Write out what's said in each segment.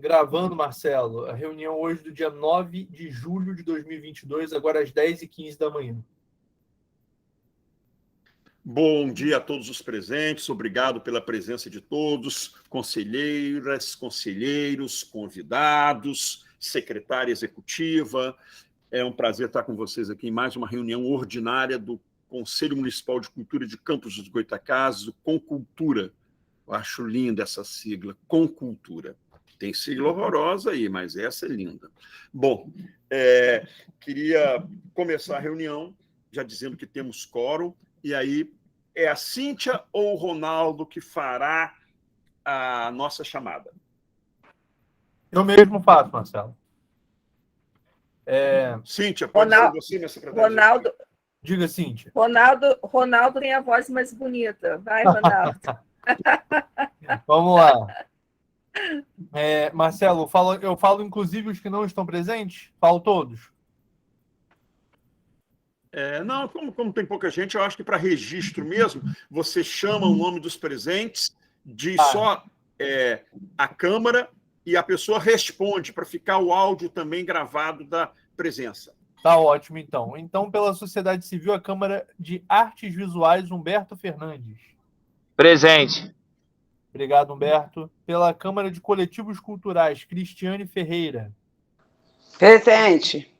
Gravando, Marcelo, a reunião hoje do dia 9 de julho de 2022, agora às 10h15 da manhã. Bom dia a todos os presentes, obrigado pela presença de todos, conselheiras, conselheiros, convidados, secretária executiva. É um prazer estar com vocês aqui em mais uma reunião ordinária do Conselho Municipal de Cultura de Campos dos Goytacazes, o Concultura. Eu acho linda essa sigla, Concultura. Tem sigla horrorosa aí, mas essa é linda. Bom, queria começar a reunião já dizendo que temos quórum, e aí é a Cíntia ou o Ronaldo que fará a nossa chamada? Eu mesmo faço, Marcelo. Cíntia, pode ser você, minha secretária? Ronaldo, Diga, Cíntia. Ronaldo tem a voz mais bonita. Vai, Ronaldo. Vamos lá. Marcelo, eu falo inclusive os que não estão presentes? Falo todos? Não, como tem pouca gente, eu acho que para registro mesmo, você chama o nome dos presentes, diz só a Câmara e a pessoa responde para ficar o áudio também gravado da presença. Tá ótimo, então. Então, pela Sociedade Civil, a Câmara de Artes Visuais, Humberto Fernandes. Presente. Obrigado, Humberto. Pela Câmara de Coletivos Culturais, Cristiane Ferreira. Presente.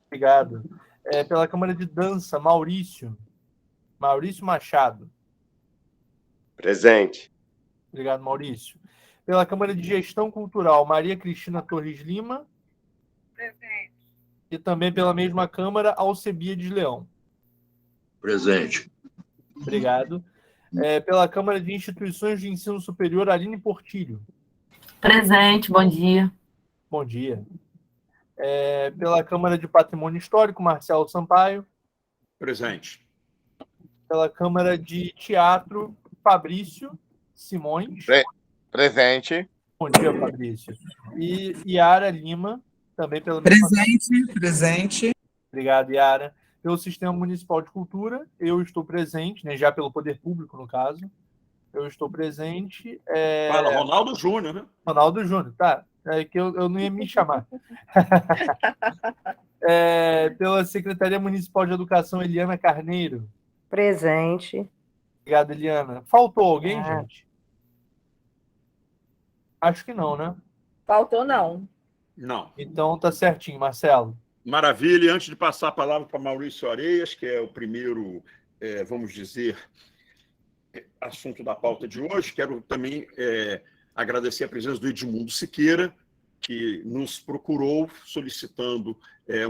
Obrigado. Pela Câmara de Dança, Maurício Machado. Presente. Obrigado, Maurício. Pela Câmara de Gestão Cultural, Maria Cristina Torres Lima. Presente. E também pela mesma Câmara, Alcebiades Leão. Presente. Obrigado. Pela Câmara de Instituições de Ensino Superior, Aline Portilho. Presente, bom dia. Bom dia. Pela Câmara de Patrimônio Histórico, Marcelo Sampaio. Presente. Pela Câmara de Teatro, Fabrício Simões. Presente. Bom dia, Fabrício. E Yara Lima, também pela Presente. Obrigado, Yara. Pelo Sistema Municipal de Cultura, eu estou presente, né, já pelo Poder Público, no caso. Eu estou presente. Fala, Ronaldo Júnior, né? Ronaldo Júnior, tá. É que eu não ia me chamar. Pela Secretaria Municipal de Educação, Eliana Carneiro. Presente. Obrigado, Eliana. Faltou alguém, gente? Acho que não, né? Faltou, não. Não. Então tá certinho, Marcelo. Maravilha. E antes de passar a palavra para Maurício Areias, que é o primeiro, vamos dizer, assunto da pauta de hoje, quero também agradecer a presença do Edmundo Siqueira, que nos procurou solicitando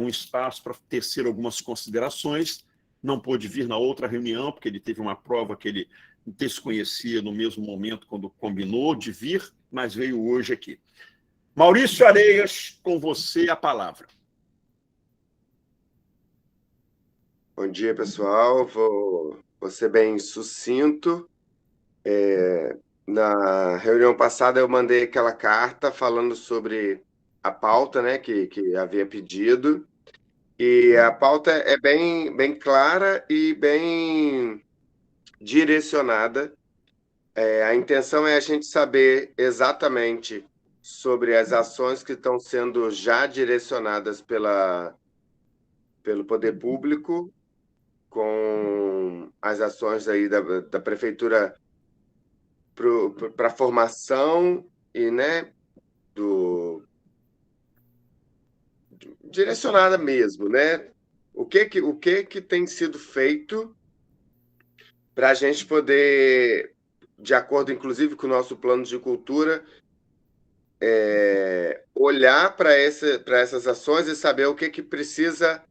um espaço para tecer algumas considerações. Não pôde vir na outra reunião, porque ele teve uma prova que ele desconhecia no mesmo momento quando combinou de vir, mas veio hoje aqui. Maurício Areias, com você a palavra. Bom dia, pessoal. Vou ser bem sucinto. Na reunião passada eu mandei aquela carta falando sobre a pauta, né, que havia pedido. E a pauta é bem clara e bem direcionada. A intenção é a gente saber exatamente sobre as ações que estão sendo já direcionadas pelo poder público, com as ações aí da prefeitura para a formação e, né, direcionada mesmo, né? O que tem sido feito para a gente poder, de acordo, inclusive, com o nosso plano de cultura, olhar para essas ações e saber o que precisa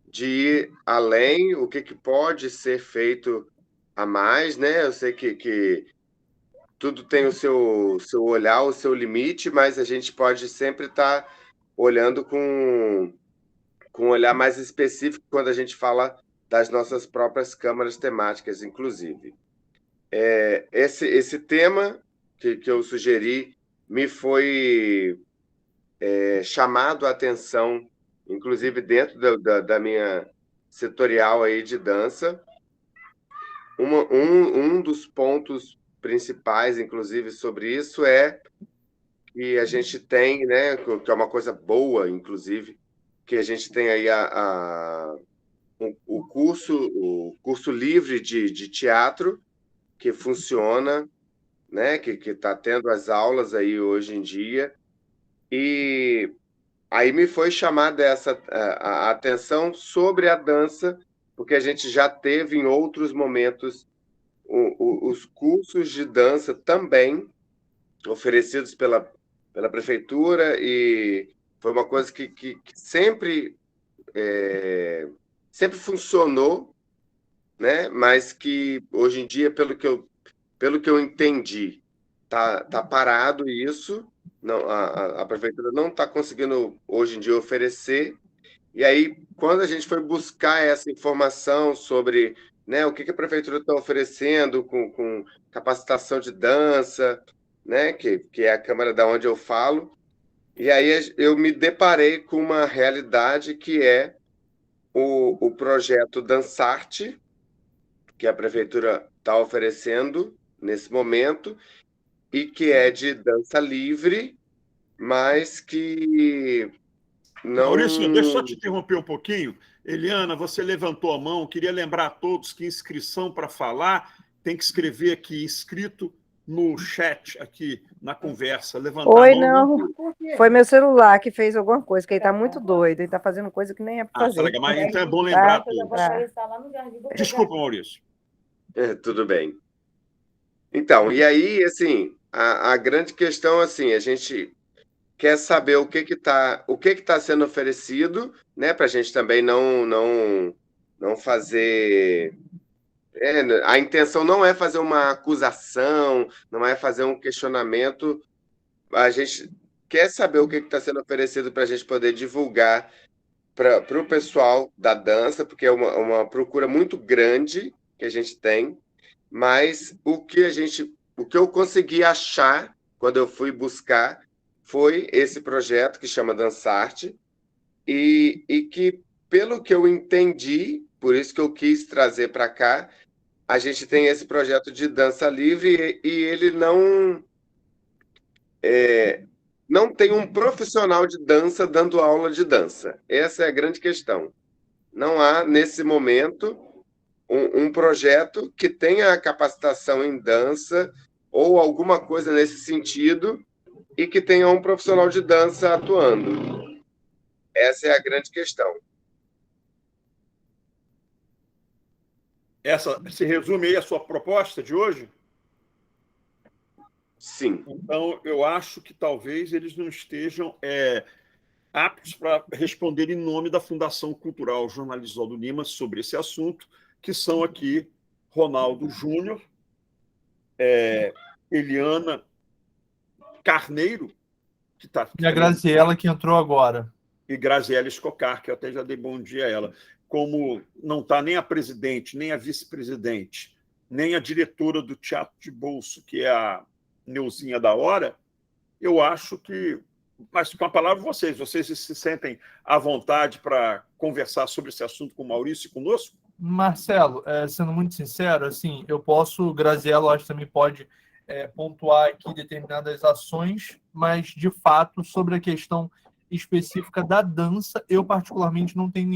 de ir além, o que pode ser feito a mais, né? Eu sei que tudo tem o seu olhar, o seu limite, mas a gente pode sempre estar olhando com um olhar mais específico quando a gente fala das nossas próprias câmaras temáticas, inclusive. Esse tema que eu sugeri me foi chamado a atenção, inclusive dentro da minha setorial aí de dança. Um dos pontos principais, inclusive, sobre isso é que a gente tem, né, que é uma coisa boa, inclusive, que a gente tem aí o curso livre de teatro, que funciona, né, que está tendo as aulas aí hoje em dia. E aí me foi chamada a atenção sobre a dança, porque a gente já teve em outros momentos os cursos de dança também oferecidos pela prefeitura, e foi uma coisa que sempre funcionou, né? Mas que hoje em dia, pelo que eu entendi, tá parado isso. Não, a prefeitura não está conseguindo hoje em dia oferecer. E aí, quando a gente foi buscar essa informação sobre, né, o que a prefeitura está oferecendo com capacitação de dança, né, que é a Câmara da onde eu falo, e aí eu me deparei com uma realidade que é o projeto Dançarte, que a prefeitura está oferecendo nesse momento, e que é de dança livre, mas que não... Maurício, deixa eu só te interromper um pouquinho. Eliana, você levantou a mão. Queria lembrar a todos que inscrição para falar tem que escrever aqui, inscrito no chat, aqui na conversa. Levantar Oi, a mão. não. Foi meu celular que fez alguma coisa, que ele tá muito doido, ele tá fazendo coisa que nem é para Tá fazer. legal. Mas então é bom lembrar a todos. Tá. Desculpa, Maurício. Tudo bem. Então, e aí, assim, a grande questão, assim, a gente quer saber o que está sendo oferecido, né, para a gente também não fazer... a intenção não é fazer uma acusação, não é fazer um questionamento. A gente quer saber o que está sendo oferecido para a gente poder divulgar para o pessoal da dança, porque é uma procura muito grande que a gente tem, mas o que eu consegui achar quando eu fui buscar foi esse projeto que chama Dançarte, e que, pelo que eu entendi, por isso que eu quis trazer para cá, a gente tem esse projeto de dança livre, e ele não tem um profissional de dança dando aula de dança. Essa é a grande questão. Não há, nesse momento, um projeto que tenha a capacitação em dança ou alguma coisa nesse sentido, e que tenha um profissional de dança atuando. Essa é a grande questão. Essa se resume aí a sua proposta de hoje? Sim. Então, eu acho que talvez eles não estejam aptos para responder em nome da Fundação Cultural Jornalista Oswaldo Lima sobre esse assunto, que são aqui Ronaldo Júnior, Eliana Carneiro, que está... E a Graziela, que entrou agora. E Graziela Escocar, que eu até já dei bom dia a ela. Como não está nem a presidente, nem a vice-presidente, nem a diretora do Teatro de Bolso, que é a Neuzinha da Hora, eu acho que... Mas com a palavra vocês se sentem à vontade para conversar sobre esse assunto com o Maurício e conosco? Marcelo, sendo muito sincero, assim, eu posso, Graziela, acho que também pode pontuar aqui determinadas ações, mas, de fato, sobre a questão específica da dança, eu particularmente não tenho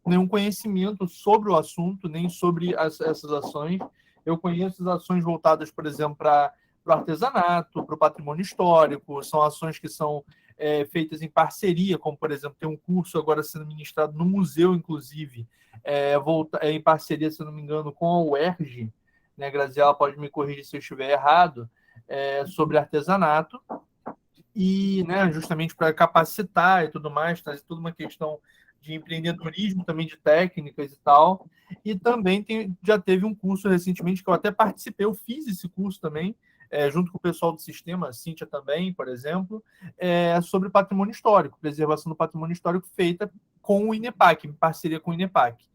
nenhum conhecimento sobre o assunto, nem sobre essas ações. Eu conheço as ações voltadas, por exemplo, para o artesanato, para o patrimônio histórico, são ações que são feitas em parceria, como, por exemplo, tem um curso agora sendo ministrado no museu, inclusive, em parceria, se não me engano, com a UERJ, né? Graziela pode me corrigir se eu estiver errado, sobre artesanato, e, né, justamente para capacitar e tudo mais, trazer toda uma questão de empreendedorismo, também de técnicas e tal. E também já teve um curso recentemente que eu até participei, eu fiz esse curso também, junto com o pessoal do sistema, a Cíntia também, por exemplo, sobre patrimônio histórico, preservação do patrimônio histórico, feita com o INEPAC, em parceria com o INEPAC.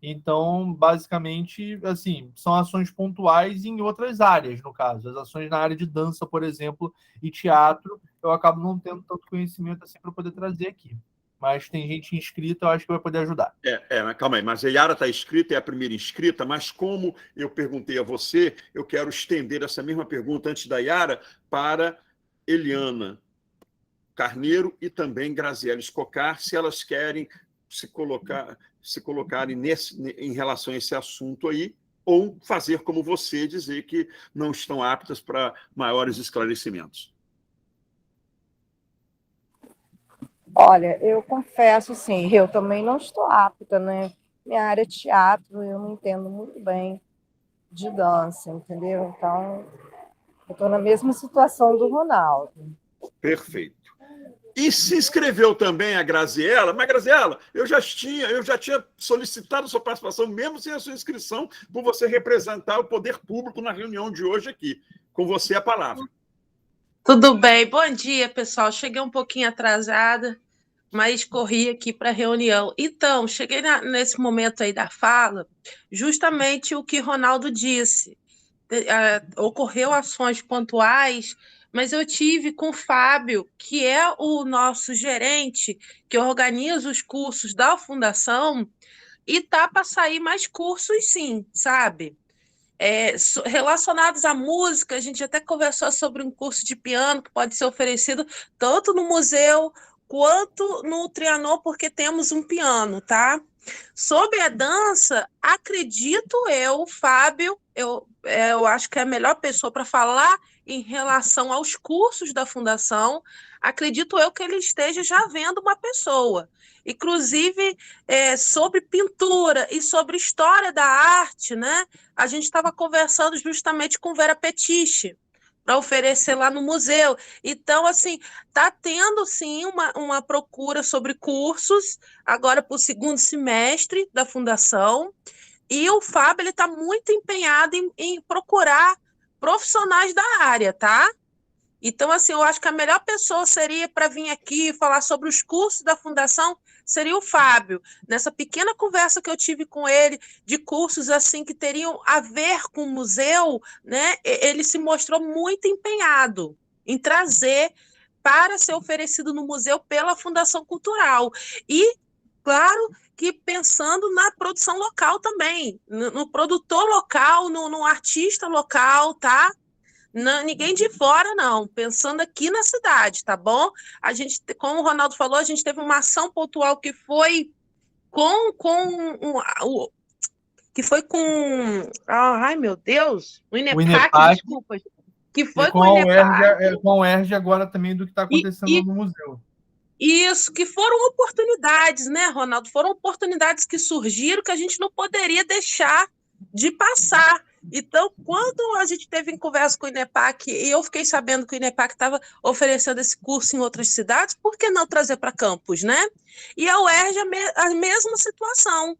Então, basicamente, assim, são ações pontuais em outras áreas, no caso. As ações na área de dança, por exemplo, e teatro, eu acabo não tendo tanto conhecimento assim para poder trazer aqui. Mas tem gente inscrita, eu acho que vai poder ajudar. Mas calma aí, mas a Yara está inscrita, é a primeira inscrita, mas como eu perguntei a você, eu quero estender essa mesma pergunta antes da Yara para Eliana Carneiro e também Graziela Escocar, se elas querem se colocarem em relação a esse assunto aí, ou fazer como você, dizer que não estão aptas para maiores esclarecimentos. Olha, eu confesso, sim, eu também não estou apta, né? Minha área é teatro, eu não entendo muito bem de dança, entendeu? Então, eu estou na mesma situação do Ronaldo. Perfeito. E se inscreveu também a Graziela, mas, Graziela, eu já tinha solicitado a sua participação, mesmo sem a sua inscrição, por você representar o poder público na reunião de hoje aqui. Com você a palavra. Tudo bem, bom dia, pessoal. Cheguei um pouquinho atrasada, mas corri aqui para a reunião. Então, cheguei nesse momento aí da fala, justamente o que Ronaldo disse. Ocorreu ações pontuais, mas eu tive com o Fábio, que é o nosso gerente, que organiza os cursos da Fundação, e tá para sair mais cursos, sim, sabe? Relacionados à música, a gente até conversou sobre um curso de piano que pode ser oferecido tanto no museu quanto no Trianon, porque temos um piano, tá? Sobre a dança, acredito eu, Fábio, eu acho que é a melhor pessoa para falar em relação aos cursos da Fundação. Acredito eu que ele esteja já vendo uma pessoa. Inclusive, sobre pintura e sobre história da arte, né? A gente estava conversando justamente com Vera Petiche, para oferecer lá no museu. Então, assim, está tendo, sim, uma procura sobre cursos, agora para o segundo semestre da Fundação, e o Fábio está muito empenhado em procurar profissionais da área, tá? Então, assim, eu acho que a melhor pessoa seria para vir aqui falar sobre os cursos da Fundação, seria o Fábio. Nessa pequena conversa que eu tive com ele, de cursos assim que teriam a ver com o museu, né, ele se mostrou muito empenhado em trazer para ser oferecido no museu pela Fundação Cultural. E, claro, que pensando na produção local também, no produtor local, no artista local, tá? Não, ninguém de fora, não. Pensando aqui na cidade, tá bom? A gente, como o Ronaldo falou, a gente teve uma ação pontual que foi ai, meu Deus, o INEPAC, desculpa, que foi com o INEPAC. Com a UERJ agora também do que está acontecendo no museu. Isso, que foram oportunidades, né, Ronaldo? Foram oportunidades que surgiram que a gente não poderia deixar de passar. Então, quando a gente teve em conversa com o INEPAC, e eu fiquei sabendo que o INEPAC estava oferecendo esse curso em outras cidades, por que não trazer para campus, né? E a UERJ, a mesma situação.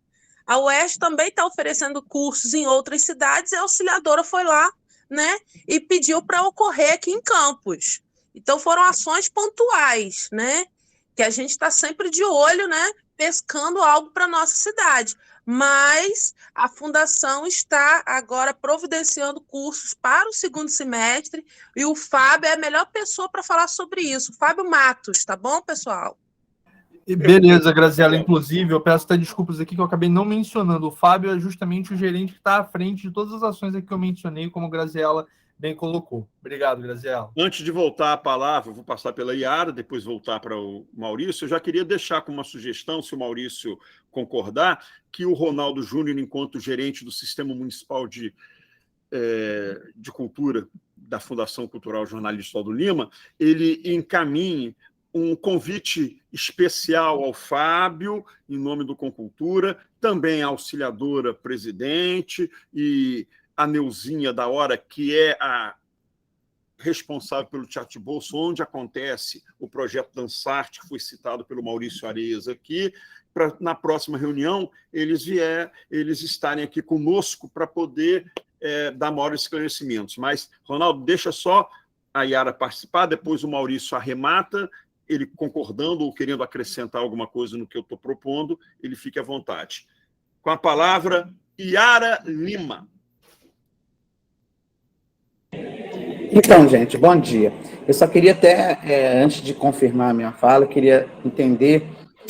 A UERJ também está oferecendo cursos em outras cidades, e a auxiliadora foi lá, né, e pediu para ocorrer aqui em campus. Então, foram ações pontuais, né, que a gente está sempre de olho, né, pescando algo para a nossa cidade. Mas a Fundação está agora providenciando cursos para o segundo semestre e o Fábio é a melhor pessoa para falar sobre isso. Fábio Matos, tá bom, pessoal? Beleza, Graziela. Inclusive, eu peço até desculpas aqui que eu acabei não mencionando. O Fábio é justamente o gerente que está à frente de todas as ações aqui que eu mencionei, como a Graziela bem colocou. Obrigado, Graziela. Antes de voltar a palavra, eu vou passar pela Iara, depois voltar para o Maurício. Eu já queria deixar como uma sugestão, se o Maurício concordar, que o Ronaldo Júnior, enquanto gerente do Sistema Municipal de Cultura da Fundação Cultural Jornalista Aldo Lima, ele encaminhe um convite especial ao Fábio, em nome do Concultura, também a auxiliadora presidente e a Neuzinha da Hora, que é a responsável pelo Teatro de Bolso, onde acontece o projeto Dançarte, que foi citado pelo Maurício Areias aqui, para na próxima reunião eles estarem aqui conosco para poder dar maiores esclarecimentos. Mas, Ronaldo, deixa só a Iara participar, depois o Maurício arremata, ele concordando ou querendo acrescentar alguma coisa no que eu estou propondo, ele fique à vontade. Com a palavra, Iara Lima. Então, gente, bom dia. Eu só queria até, antes de confirmar a minha fala, eu queria entender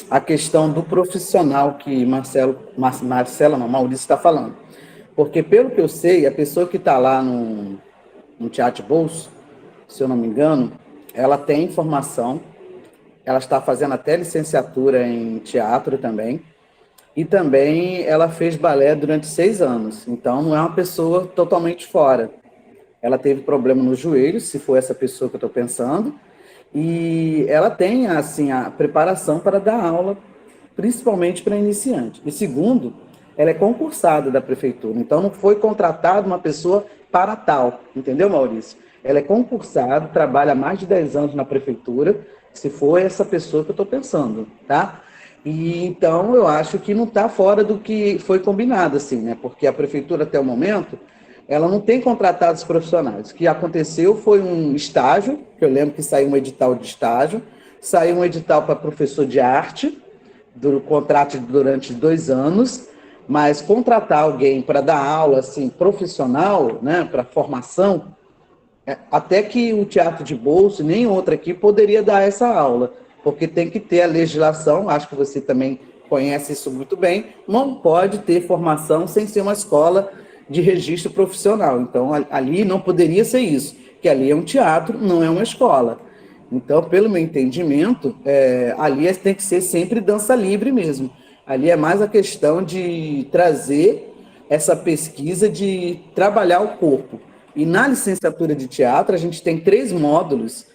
a questão do profissional que Maurício está falando. Porque, pelo que eu sei, a pessoa que está lá no Teatro Bolso, se eu não me engano, ela tem formação, ela está fazendo até licenciatura em teatro também, e também ela fez balé durante 6 anos, então não é uma pessoa totalmente fora. Ela teve problema no joelho, se for essa pessoa que eu estou pensando, e ela tem, assim, a preparação para dar aula, principalmente para iniciante. E segundo, ela é concursada da prefeitura, então não foi contratada uma pessoa para tal, entendeu, Maurício? Ela é concursada, trabalha há mais de 10 anos na prefeitura, se for essa pessoa que eu estou pensando, tá? E então eu acho que não está fora do que foi combinado, assim, né? Porque a prefeitura, até o momento, ela não tem contratado os profissionais. O que aconteceu foi um estágio, que eu lembro que saiu um edital de estágio, saiu um edital para professor de arte, do contrato durante 2 anos, mas contratar alguém para dar aula, assim, profissional, né, para formação, até que o teatro de bolso, nem outra aqui, poderia dar essa aula, porque tem que ter a legislação, acho que você também conhece isso muito bem, não pode ter formação sem ser uma escola de registro profissional. Então, ali não poderia ser isso, que ali é um teatro, não é uma escola. Então, pelo meu entendimento, ali tem que ser sempre dança livre mesmo. Ali é mais a questão de trazer essa pesquisa de trabalhar o corpo. E na licenciatura de teatro, a gente tem 3 módulos,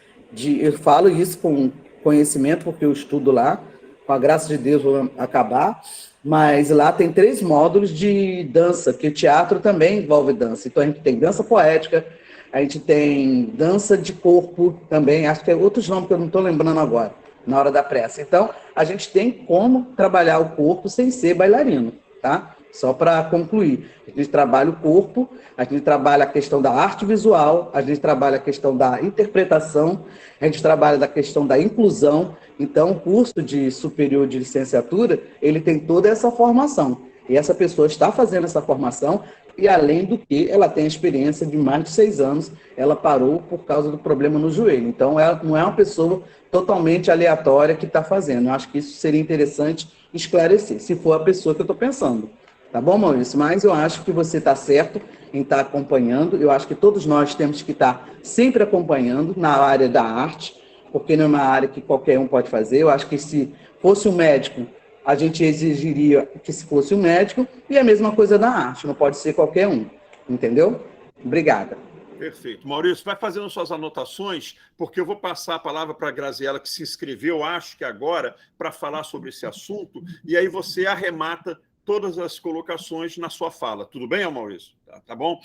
eu falo isso com conhecimento, porque eu estudo lá, com a graça de Deus vou acabar, mas lá tem 3 módulos de dança, que o teatro também envolve dança. Então, a gente tem dança poética, a gente tem dança de corpo também, acho que é outros nomes que eu não estou lembrando agora, na hora da pressa. Então, a gente tem como trabalhar o corpo sem ser bailarino, tá? Só para concluir, a gente trabalha o corpo, a gente trabalha a questão da arte visual, a gente trabalha a questão da interpretação, a gente trabalha da questão da inclusão. Então, o curso de superior de licenciatura, ele tem toda essa formação. E essa pessoa está fazendo essa formação, e além do que, ela tem a experiência de mais de 6 anos, ela parou por causa do problema no joelho. Então, ela não é uma pessoa totalmente aleatória que está fazendo. Eu acho que isso seria interessante esclarecer, se for a pessoa que eu estou pensando. Tá bom, Maurício? Mas eu acho que você está certo em estar acompanhando. Eu acho que todos nós temos que estar sempre acompanhando na área da arte, porque não é uma área que qualquer um pode fazer. Eu acho que se fosse um médico, a gente exigiria que se fosse um médico, e a mesma coisa na arte, não pode ser qualquer um. Entendeu? Obrigada. Perfeito. Maurício, vai fazendo suas anotações, porque eu vou passar a palavra para a Graziela, que se inscreveu, acho que agora, para falar sobre esse assunto, e aí você arremata todas as colocações na sua fala. Tudo bem, Maurício? Tá bom?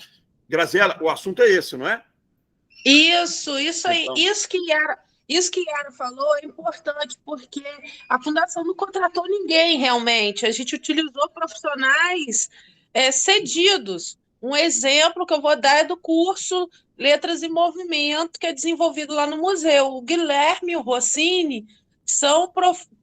Graziela, o assunto é esse, não é? Isso aí. Então, Isso que Yara falou é importante, porque a Fundação não contratou ninguém, realmente. A gente utilizou profissionais cedidos. Um exemplo que eu vou dar é do curso Letras em Movimento, que é desenvolvido lá no museu. O Guilherme e o Rossini são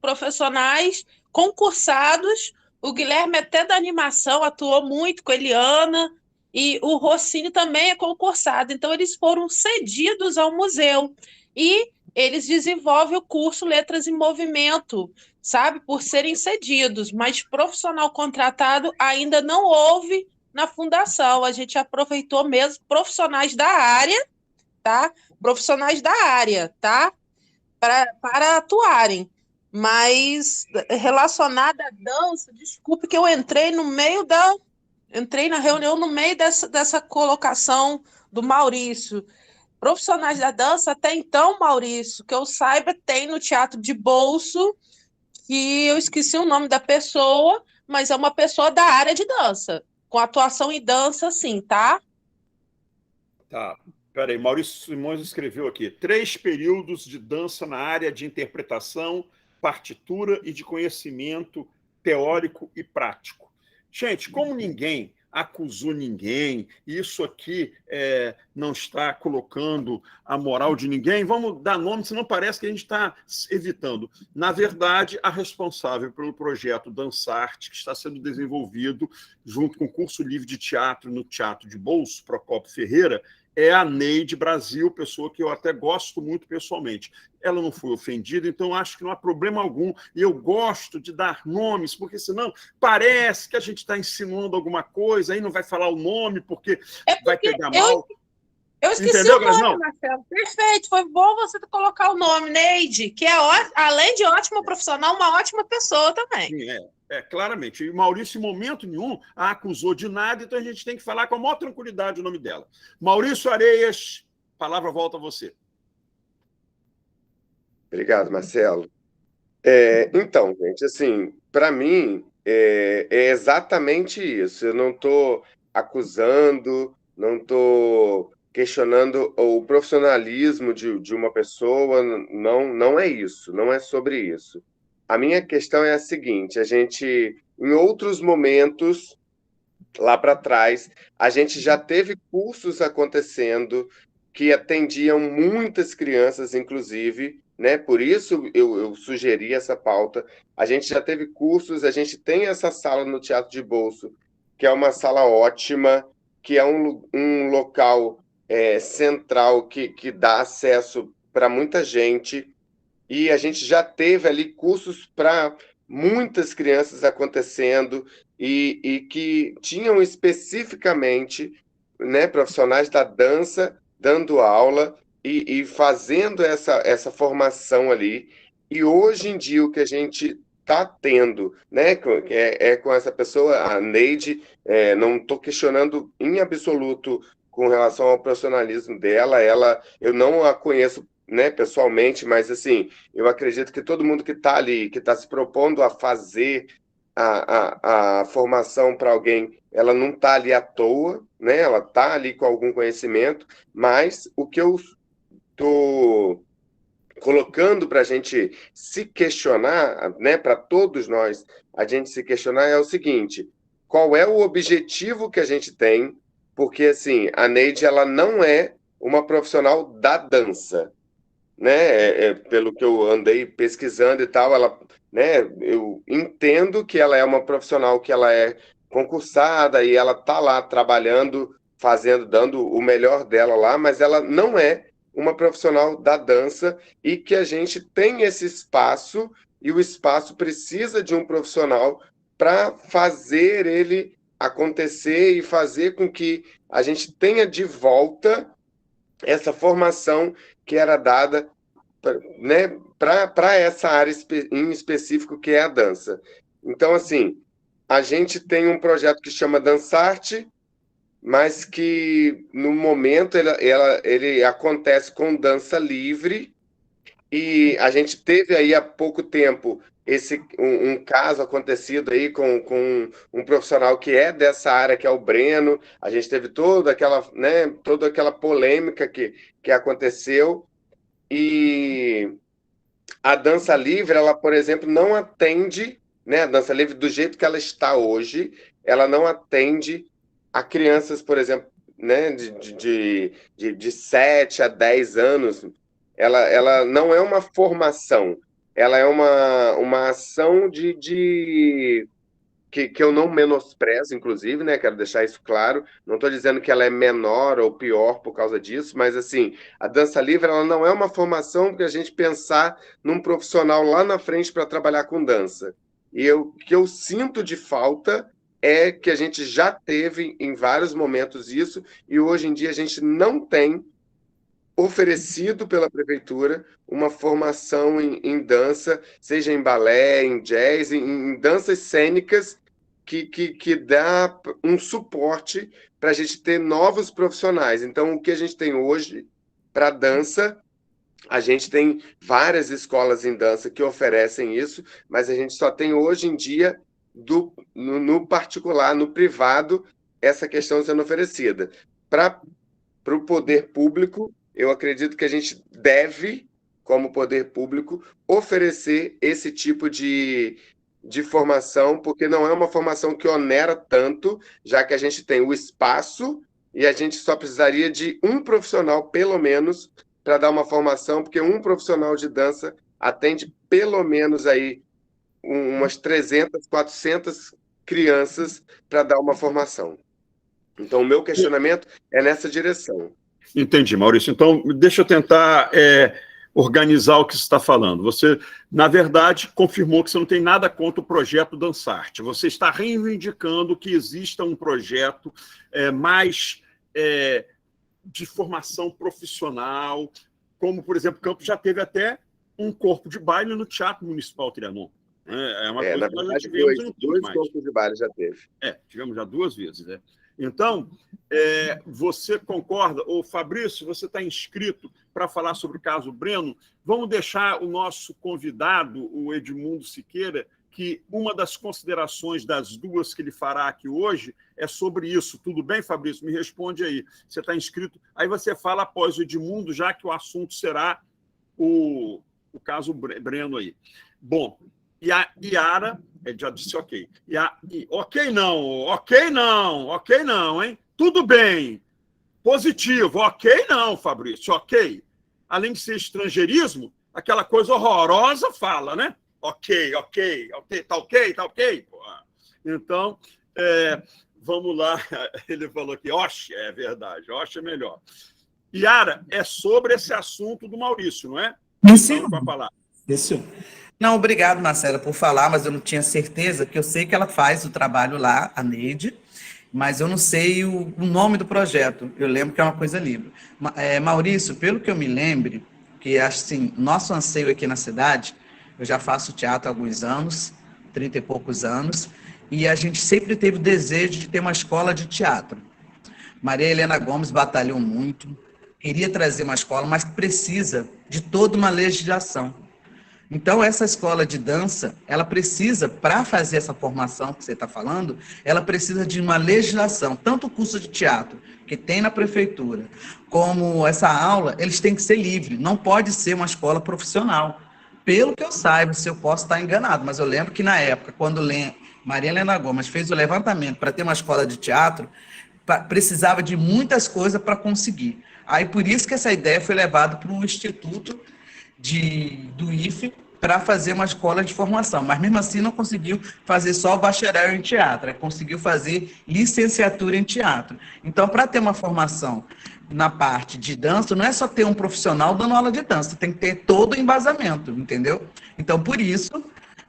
profissionais concursados. O Guilherme até da animação atuou muito com a Eliana, e o Rossini também é concursado. Então, eles foram cedidos ao museu. E eles desenvolvem o curso Letras em Movimento, sabe? Por serem cedidos, mas profissional contratado ainda não houve na fundação. A gente aproveitou mesmo profissionais da área, tá? Profissionais da área, tá? Para atuarem. Mas relacionada à dança, desculpe que eu entrei na reunião no meio dessa colocação do Maurício. Profissionais da dança, até então, Maurício, que eu saiba, tem no teatro de bolso, que eu esqueci o nome da pessoa, mas é uma pessoa da área de dança, com atuação em dança, sim, tá? Tá. Peraí, Maurício Simões escreveu aqui: 3 períodos de dança na área de interpretação, partitura e de conhecimento teórico e prático. Gente, como ninguém acusou ninguém, isso aqui não está colocando a moral de ninguém, vamos dar nome, senão parece que a gente está evitando. Na verdade, a responsável pelo projeto Dançarte, que está sendo desenvolvido junto com o curso livre de teatro no Teatro de Bolso, Procópio Ferreira, é a Neide Brasil, pessoa que eu até gosto muito pessoalmente. Ela não foi ofendida, então acho que não há problema algum. E eu gosto de dar nomes, porque senão parece que a gente está insinuando alguma coisa, aí não vai falar o nome, porque vai pegar mal. Eu esqueci Entendeu, o nome, não? Marcelo. Perfeito, foi bom você colocar o nome, Neide, que é, além de ótima profissional, uma ótima pessoa também. Sim, claramente. E Maurício, em momento nenhum, a acusou de nada, então a gente tem que falar com a maior tranquilidade o nome dela. Maurício Areias, a palavra volta a você. Obrigado, Marcelo. Então, gente, assim, para mim, é exatamente isso. Eu não estou acusando, não estou questionando o profissionalismo de uma pessoa, não é isso, não é sobre isso. A minha questão é a seguinte: a gente, em outros momentos, lá para trás, a gente já teve cursos acontecendo que atendiam muitas crianças, inclusive, né? Por isso eu sugeri essa pauta. A gente já teve cursos, a gente tem essa sala no Teatro de Bolso, que é uma sala ótima, que é um local central que dá acesso para muita gente, e a gente já teve ali cursos para muitas crianças acontecendo e que tinham especificamente, né, profissionais da dança dando aula e fazendo essa formação ali. E hoje em dia o que a gente está tendo, né, com essa pessoa, a Neide, não estou questionando em absoluto com relação ao profissionalismo dela, eu não a conheço, né, pessoalmente, mas assim, eu acredito que todo mundo que está ali, que está se propondo a fazer a formação para alguém, ela não está ali à toa, né? Ela está ali com algum conhecimento, mas o que eu estou colocando para a gente se questionar, né, para todos nós, a gente se questionar é o seguinte: qual é o objetivo que a gente tem? Porque, assim, a Neide, ela não é uma profissional da dança, né? Pelo que eu andei pesquisando e tal, ela, né? Eu entendo que ela é uma profissional, que ela é concursada e ela tá lá trabalhando, fazendo, dando o melhor dela lá, mas ela não é uma profissional da dança, e que a gente tem esse espaço, e o espaço precisa de um profissional para fazer ele acontecer e fazer com que a gente tenha de volta essa formação que era dada, né, para essa área em específico, que é a dança. Então, assim, a gente tem um projeto que chama Dançarte, mas que, no momento, ele acontece com dança livre, e a gente teve aí há pouco tempo um caso acontecido aí com um profissional que é dessa área, que é o Breno. A gente teve toda aquela polêmica que aconteceu, e a dança livre, ela, por exemplo, não atende, né, a dança livre do jeito que ela está hoje, ela não atende a crianças, por exemplo, né, de 7 a 10 anos. Ela não é uma formação, ela é uma ação que eu não menosprezo, inclusive, né? Quero deixar isso claro. Não estou dizendo que ela é menor ou pior por causa disso, mas, assim, a dança livre, ela não é uma formação para a gente pensar num profissional lá na frente para trabalhar com dança. E o que eu sinto de falta é que a gente já teve em vários momentos isso, e hoje em dia a gente não tem oferecido pela prefeitura uma formação em dança, seja em balé, em jazz, em danças cênicas, que dá um suporte para a gente ter novos profissionais. Então, o que a gente tem hoje para dança, a gente tem várias escolas em dança que oferecem isso, mas a gente só tem hoje em dia, no particular, no privado, essa questão sendo oferecida. Para o poder público, eu acredito que a gente deve, como poder público, oferecer esse tipo de formação, porque não é uma formação que onera tanto, já que a gente tem o espaço e a gente só precisaria de um profissional, pelo menos, para dar uma formação, porque um profissional de dança atende pelo menos aí umas 300, 400 crianças para dar uma formação. Então, o meu questionamento é nessa direção. Entendi, Maurício. Então, deixa eu tentar organizar o que você está falando. Você, na verdade, confirmou que você não tem nada contra o projeto Dançarte. Você está reivindicando que exista um projeto mais de formação profissional, como, por exemplo, Campos já teve até um corpo de baile no Teatro Municipal Trianon. É uma coisa na que nós já verdade, tivemos e não temos dois mais. corpos de baile já teve. Tivemos já 2 vezes. Né? Então, você concorda? Ô, Fabrício, você está inscrito para falar sobre o caso Breno. Vamos deixar o nosso convidado, o Edmundo Siqueira, que uma das considerações das 2 que ele fará aqui hoje é sobre isso. Tudo bem, Fabrício? Me responde aí. Você está inscrito? Aí você fala após o Edmundo, já que o assunto será o caso Breno aí. Bom, e a Yara, ele já disse ok. Ok não, hein? Tudo bem. Positivo. Ok não, Fabrício, ok. Além de ser estrangeirismo, aquela coisa horrorosa fala, né? Ok, tá ok. Então, vamos lá. Ele falou que Oxe, é verdade, Oxe é melhor. Yara, é sobre esse assunto do Maurício, não é? Isso. Com a palavra. Isso. Não, obrigado, Marcela, por falar, mas eu não tinha certeza, que eu sei que ela faz o trabalho lá, a Neide, mas eu não sei o nome do projeto. Eu lembro que é uma coisa livre. Maurício, pelo que eu me lembre, que assim, nosso anseio aqui na cidade, eu já faço teatro há alguns anos, 30 e poucos anos, e a gente sempre teve o desejo de ter uma escola de teatro. Maria Helena Gomes batalhou muito, queria trazer uma escola, mas precisa de toda uma legislação. Então, essa escola de dança, ela precisa, para fazer essa formação que você está falando, ela precisa de uma legislação, tanto o curso de teatro, que tem na prefeitura, como essa aula, eles têm que ser livres, não pode ser uma escola profissional. Pelo que eu saiba, se eu posso estar enganado, mas eu lembro que na época, quando Maria Helena Gomes fez o levantamento para ter uma escola de teatro, precisava de muitas coisas para conseguir. Aí, por isso que essa ideia foi levada para o Instituto do IFE para fazer uma escola de formação, mas mesmo assim não conseguiu fazer só o bacharel em teatro, conseguiu fazer licenciatura em teatro. Então, para ter uma formação na parte de dança, não é só ter um profissional dando aula de dança, tem que ter todo o embasamento, entendeu? Então, por isso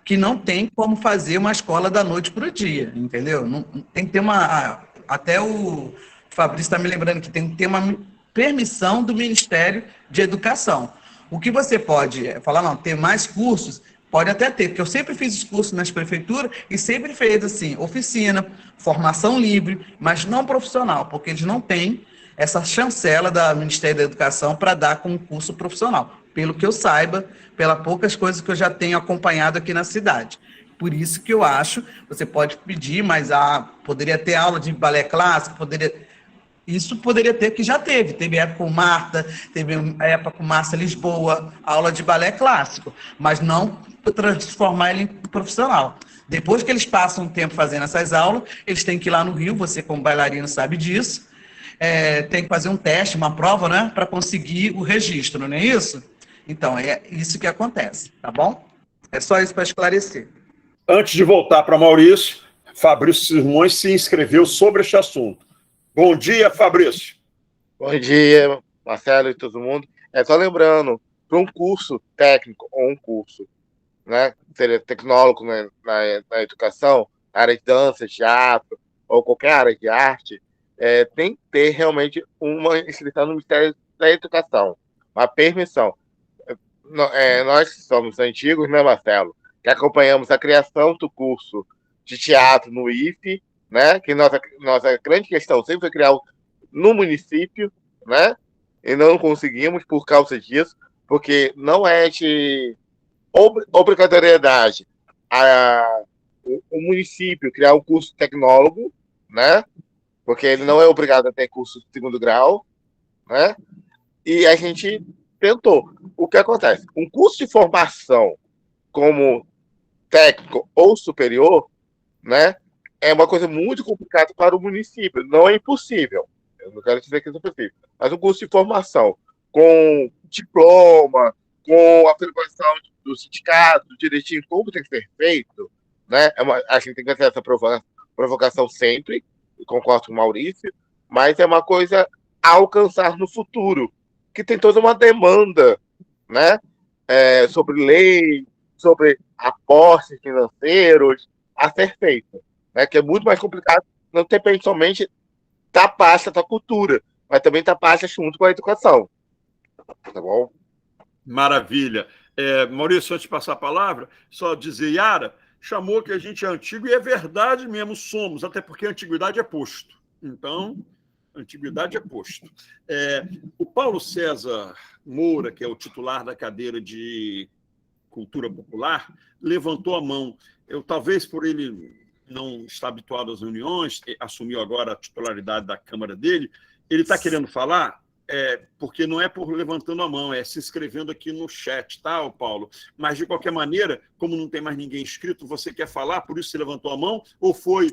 que não tem como fazer uma escola da noite para o dia, entendeu? Não, tem que ter uma... Até o Fabrício está me lembrando que tem que ter uma permissão do Ministério de Educação. O que você pode falar, não, ter mais cursos, pode até ter, porque eu sempre fiz os cursos nas prefeituras e sempre fiz, assim, oficina, formação livre, mas não profissional, porque eles não têm essa chancela do Ministério da Educação para dar como curso profissional, pelo que eu saiba, pelas poucas coisas que eu já tenho acompanhado aqui na cidade. Por isso que eu acho, você pode pedir, mas poderia ter aula de balé clássico, isso poderia ter, que já teve época com Marta, teve época com Márcia Lisboa, aula de balé clássico, mas não transformar ele em profissional. Depois que eles passam um tempo fazendo essas aulas, eles têm que ir lá no Rio, você como bailarino sabe disso, tem que fazer um teste, uma prova, né, para conseguir o registro, não é isso? Então, é isso que acontece, tá bom? É só isso para esclarecer. Antes de voltar para Maurício, Fabrício Simões se inscreveu sobre este assunto. Bom dia, Fabrício. Bom dia, Marcelo e todo mundo. Só lembrando, para um curso técnico ou um curso, né, seria tecnólogo na educação, área de dança, teatro ou qualquer área de arte, tem que ter realmente uma inscrição no Ministério da Educação, uma permissão. Nós que somos antigos, né, Marcelo, que acompanhamos a criação do curso de teatro no IFE, né, que nossa grande questão sempre foi criar no município, né, e não conseguimos por causa disso, porque não é de obrigatoriedade o município criar um curso tecnólogo, né, porque ele não é obrigado a ter curso de segundo grau, né, e a gente tentou. O que acontece? Um curso de formação como técnico ou superior, né, é uma coisa muito complicada para o município. Não é impossível. Eu não quero dizer que é impossível. Mas um curso de formação com diploma, com a aprovação do sindicato, direitinho, como tem que ser feito, né? A gente tem que fazer essa provocação sempre, e concordo com o Maurício, mas é uma coisa a alcançar no futuro, que tem toda uma demanda, né? Sobre lei, sobre aportes financeiros a ser feito. Né, que é muito mais complicado, não depende somente da pasta da cultura, mas também está parte junto com a educação. Tá bom? Maravilha. Maurício, antes de passar a palavra, só dizer, Yara, chamou que a gente é antigo e é verdade mesmo, somos, até porque a antiguidade é posto. Então, a antiguidade é posto. O Paulo César Moura, que é o titular da cadeira de Cultura Popular, levantou a mão. Talvez por ele não estar habituado às reuniões, assumiu agora a titularidade da Câmara dele, ele está querendo falar, porque não é por levantando a mão, é se inscrevendo aqui no chat, tá, Paulo? Mas, de qualquer maneira, como não tem mais ninguém inscrito, você quer falar, por isso você levantou a mão, ou foi...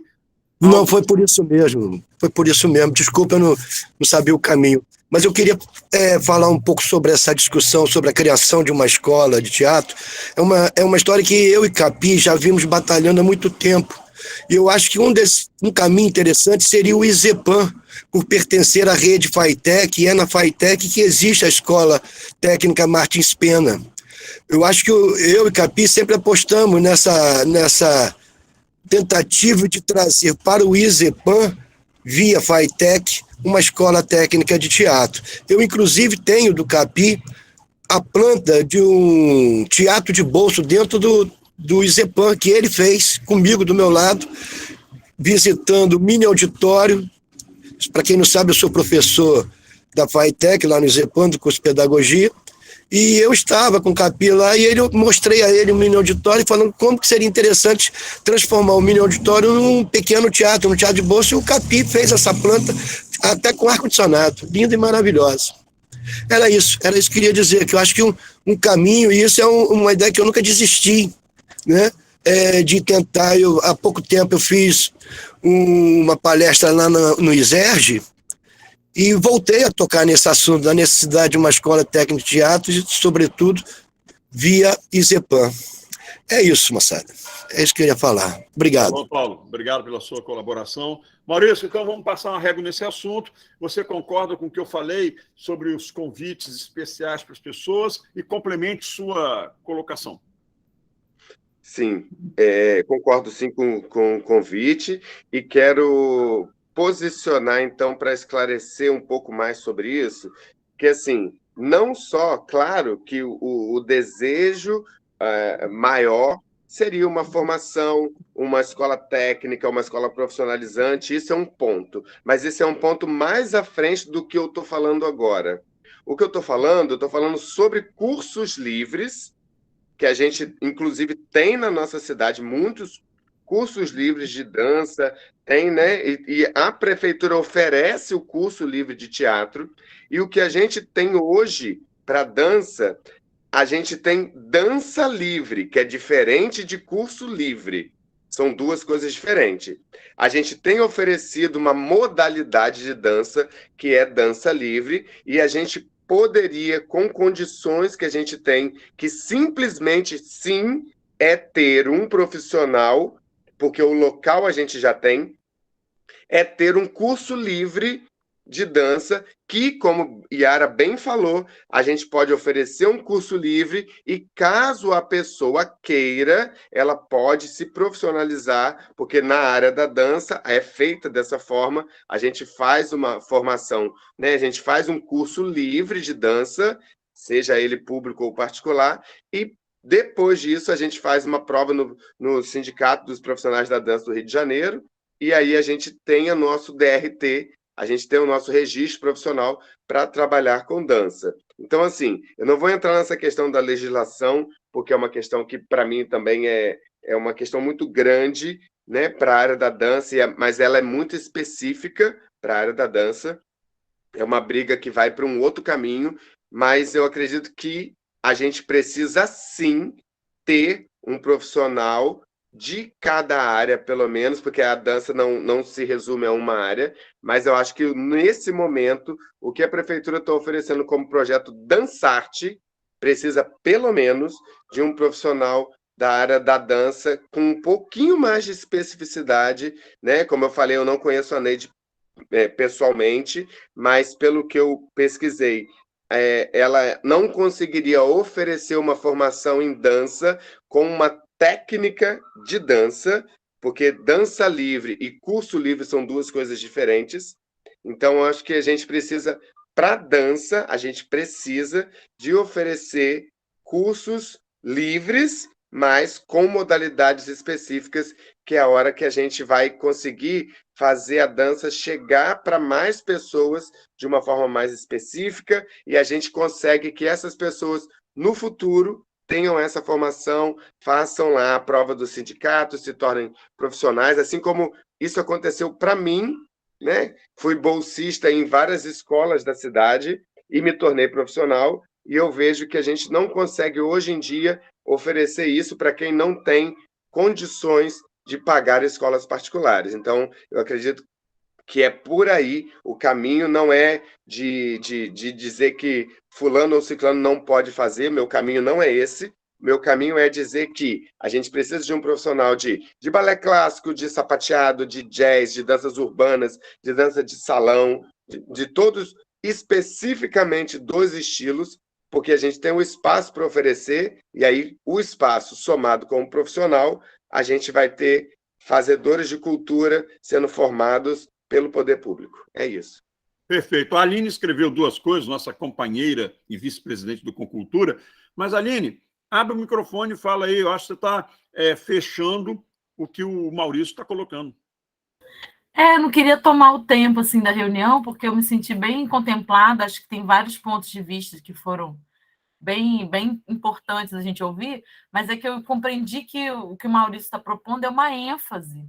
Não, foi por isso mesmo. Foi por isso mesmo. Desculpa, eu não sabia o caminho. Mas eu queria falar um pouco sobre essa discussão, sobre a criação de uma escola de teatro. É uma história que eu e Capi já vimos batalhando há muito tempo. E eu acho que um caminho interessante seria o ISEPAM, por pertencer à rede FAITEC, e é na FAITEC que existe a Escola Técnica Martins Pena. Eu acho que eu e Capi sempre apostamos nessa tentativa de trazer para o ISEPAM, via FAITEC, uma escola técnica de teatro. Eu, inclusive, tenho do Capi a planta de um teatro de bolso dentro do ISEPAM, que ele fez comigo do meu lado, visitando o mini auditório. Para quem não sabe, eu sou professor da FAITEC, lá no ISEPAM, do curso de Pedagogia, e eu estava com o Capi lá, e eu mostrei a ele um mini auditório, falando como que seria interessante transformar o mini auditório num pequeno teatro, num teatro de bolso, e o Capi fez essa planta até com ar-condicionado, linda e maravilhosa. Era isso que eu queria dizer, que eu acho que um caminho, e isso é uma ideia que eu nunca desisti, né? De tentar. Há pouco tempo eu fiz uma palestra lá no ISERJ, e voltei a tocar nesse assunto da necessidade de uma escola técnica de teatro, e, sobretudo, via ISEPAM. É isso, moçada. É isso que eu ia falar. Obrigado. Bom, Paulo, obrigado pela sua colaboração. Maurício, então vamos passar uma régua nesse assunto. Você concorda com o que eu falei sobre os convites especiais para as pessoas e complemente sua colocação. Sim, concordo sim com o convite e quero posicionar, então, para esclarecer um pouco mais sobre isso, que, assim, não só, claro, que o desejo maior seria uma formação, uma escola técnica, uma escola profissionalizante, isso é um ponto, mas esse é um ponto mais à frente do que eu estou falando agora. O que eu estou falando sobre cursos livres, que a gente, inclusive, tem na nossa cidade muitos cursos livres de dança, tem, né? E a prefeitura oferece o curso livre de teatro, e o que a gente tem hoje para dança, a gente tem dança livre, que é diferente de curso livre. São duas coisas diferentes. A gente tem oferecido uma modalidade de dança, que é dança livre, e a gente poderia, com condições que a gente tem, que simplesmente, sim, é ter um profissional, porque o local a gente já tem, é ter um curso livre de dança, que, como Yara bem falou, a gente pode oferecer um curso livre e, caso a pessoa queira, ela pode se profissionalizar, porque na área da dança é feita dessa forma, a gente faz uma formação, né? A gente faz um curso livre de dança, seja ele público ou particular, e depois disso a gente faz uma prova no Sindicato dos Profissionais da Dança do Rio de Janeiro, e aí a gente tem o nosso DRT, a gente tem o nosso registro profissional para trabalhar com dança. Então, assim, eu não vou entrar nessa questão da legislação, porque é uma questão que, para mim, também é uma questão muito grande, né, para a área da dança, mas ela é muito específica para a área da dança. É uma briga que vai para um outro caminho, mas eu acredito que a gente precisa, sim, ter um profissional de cada área, pelo menos, porque a dança não se resume a uma área, mas eu acho que, nesse momento, o que a prefeitura está oferecendo como projeto Dançarte precisa, pelo menos, de um profissional da área da dança com um pouquinho mais de especificidade, né? Como eu falei, eu não conheço a Neide pessoalmente, mas pelo que eu pesquisei, ela não conseguiria oferecer uma formação em dança com uma técnica de dança, porque dança livre e curso livre são duas coisas diferentes. Então, eu acho que a gente precisa, para dança, a gente precisa de oferecer cursos livres, mas com modalidades específicas, que é a hora que a gente vai conseguir fazer a dança chegar para mais pessoas de uma forma mais específica, e a gente consegue que essas pessoas, no futuro, tenham essa formação, façam lá a prova do sindicato, se tornem profissionais, assim como isso aconteceu para mim, né? Fui bolsista em várias escolas da cidade e me tornei profissional, e eu vejo que a gente não consegue hoje em dia oferecer isso para quem não tem condições de pagar escolas particulares. Então, eu acredito que é por aí, o caminho não é de dizer que fulano ou ciclano não pode fazer, meu caminho não é esse. Meu caminho é dizer que a gente precisa de um profissional de balé clássico, de sapateado, de jazz, de danças urbanas, de dança de salão, de todos especificamente dos estilos, porque a gente tem um espaço para oferecer, e aí o espaço somado com o profissional, a gente vai ter fazedores de cultura sendo formados pelo poder público. É isso. Perfeito. A Aline escreveu duas coisas, nossa companheira e vice-presidente do Concultura. Mas, Aline, abre o microfone e fala aí. Eu acho que você está fechando o que o Maurício está colocando. Não queria tomar o tempo assim da reunião, porque eu me senti bem contemplada. Acho que tem vários pontos de vista que foram bem importantes a gente ouvir, mas é que eu compreendi que o que o Maurício está propondo é uma ênfase,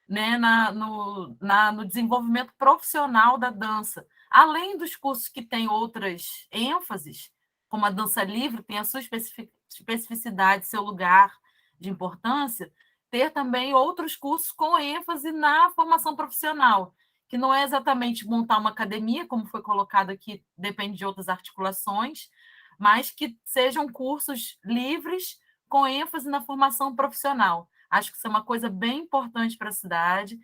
né, no desenvolvimento profissional da dança. Além dos cursos que têm outras ênfases, como a dança livre, tem a sua especificidade, seu lugar de importância, ter também outros cursos com ênfase na formação profissional, que não é exatamente montar uma academia, como foi colocado aqui, depende de outras articulações, mas que sejam cursos livres com ênfase na formação profissional. Acho que isso é uma coisa bem importante para a cidade.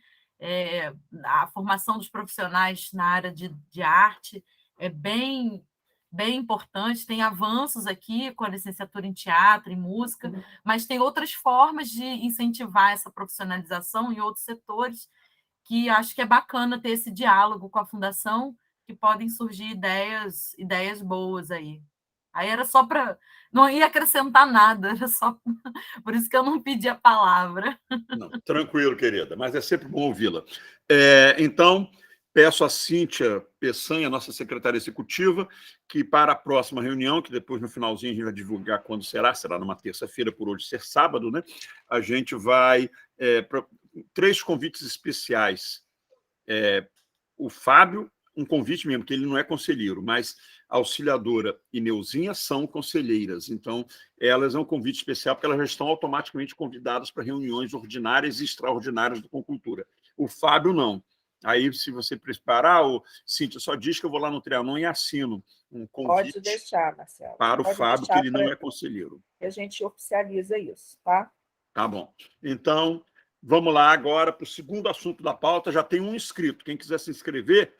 A formação dos profissionais na área de arte é bem importante. Tem avanços aqui com a licenciatura em teatro, em música, mas tem outras formas de incentivar essa profissionalização em outros setores que acho que é bacana ter esse diálogo com a Fundação, que podem surgir ideias boas aí. Aí era só para... Não ia acrescentar nada, era só... Por isso que eu não pedi a palavra. Não, tranquilo, querida, mas é sempre bom ouvi-la. Então, peço a Cíntia Peçanha, nossa secretária executiva, que para a próxima reunião, que depois no finalzinho a gente vai divulgar quando será numa terça-feira, por hoje ser sábado, né? A gente vai... 3 convites especiais. O Fábio, um convite mesmo, que ele não é conselheiro, mas a Auxiliadora e Neuzinha são conselheiras. Então, elas é um convite especial, porque elas já estão automaticamente convidadas para reuniões ordinárias e extraordinárias do Concultura. O Fábio, não. Aí, se você preparar, Cíntia, só diz que eu vou lá no Trianon e assino um convite. Pode deixar, Marcelo. Para o Fábio, que ele não é conselheiro. E a gente oficializa isso, tá? Tá bom. Então, vamos lá agora para o segundo assunto da pauta. Já tem um inscrito. Quem quiser se inscrever,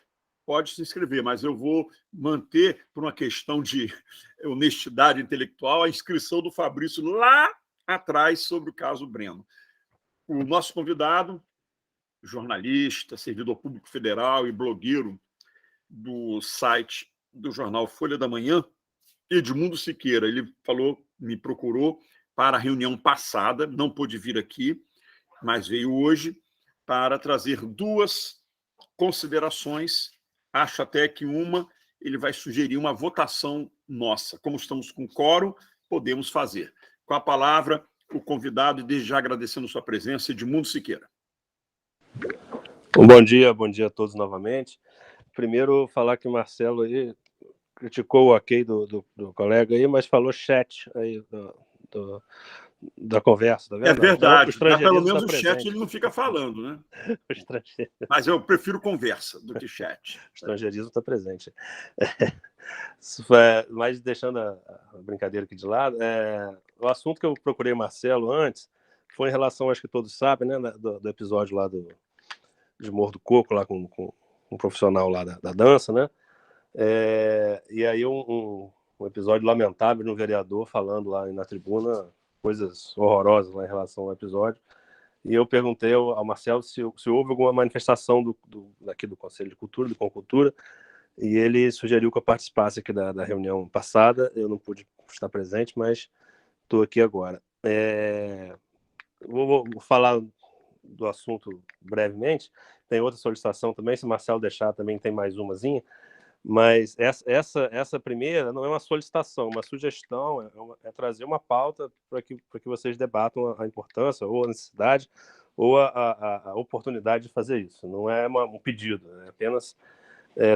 pode se inscrever, mas eu vou manter, por uma questão de honestidade intelectual, a inscrição do Fabrício lá atrás sobre o caso Breno. O nosso convidado, jornalista, servidor público federal e blogueiro do site do jornal Folha da Manhã, Edmundo Siqueira, ele me procurou para a reunião passada, não pôde vir aqui, mas veio hoje para trazer 2 considerações. Acho até que ele vai sugerir uma votação nossa. Como estamos com quórum, podemos fazer. Com a palavra, o convidado, e desde já agradecendo sua presença, Edmundo Siqueira. Bom dia a todos novamente. Primeiro, falar que o Marcelo aí criticou o ok do colega aí, mas falou chat aí da conversa, tá vendo? É verdade, então, pelo menos o chat ele não fica falando, né? Mas eu prefiro conversa do que chat. O estrangeirismo está presente. Mas deixando a brincadeira aqui de lado, o assunto que eu procurei o Marcelo antes foi em relação, acho que todos sabem, né, do episódio lá de Morro do Coco, lá com um profissional lá da dança, né? E aí um episódio lamentável de um vereador falando lá na tribuna coisas horrorosas lá em relação ao episódio. E eu perguntei ao Marcelo se houve alguma manifestação daqui do Conselho de Cultura, do Concultura, e ele sugeriu que eu participasse aqui da reunião passada. Eu não pude estar presente, mas estou aqui agora. Vou falar do assunto brevemente. Tem outra solicitação também, se o Marcelo deixar, também tem mais umazinha. Mas essa primeira não é uma solicitação, uma sugestão, é trazer uma pauta para que vocês debatam a importância, ou a necessidade, ou a oportunidade de fazer isso. Não é um pedido, é apenas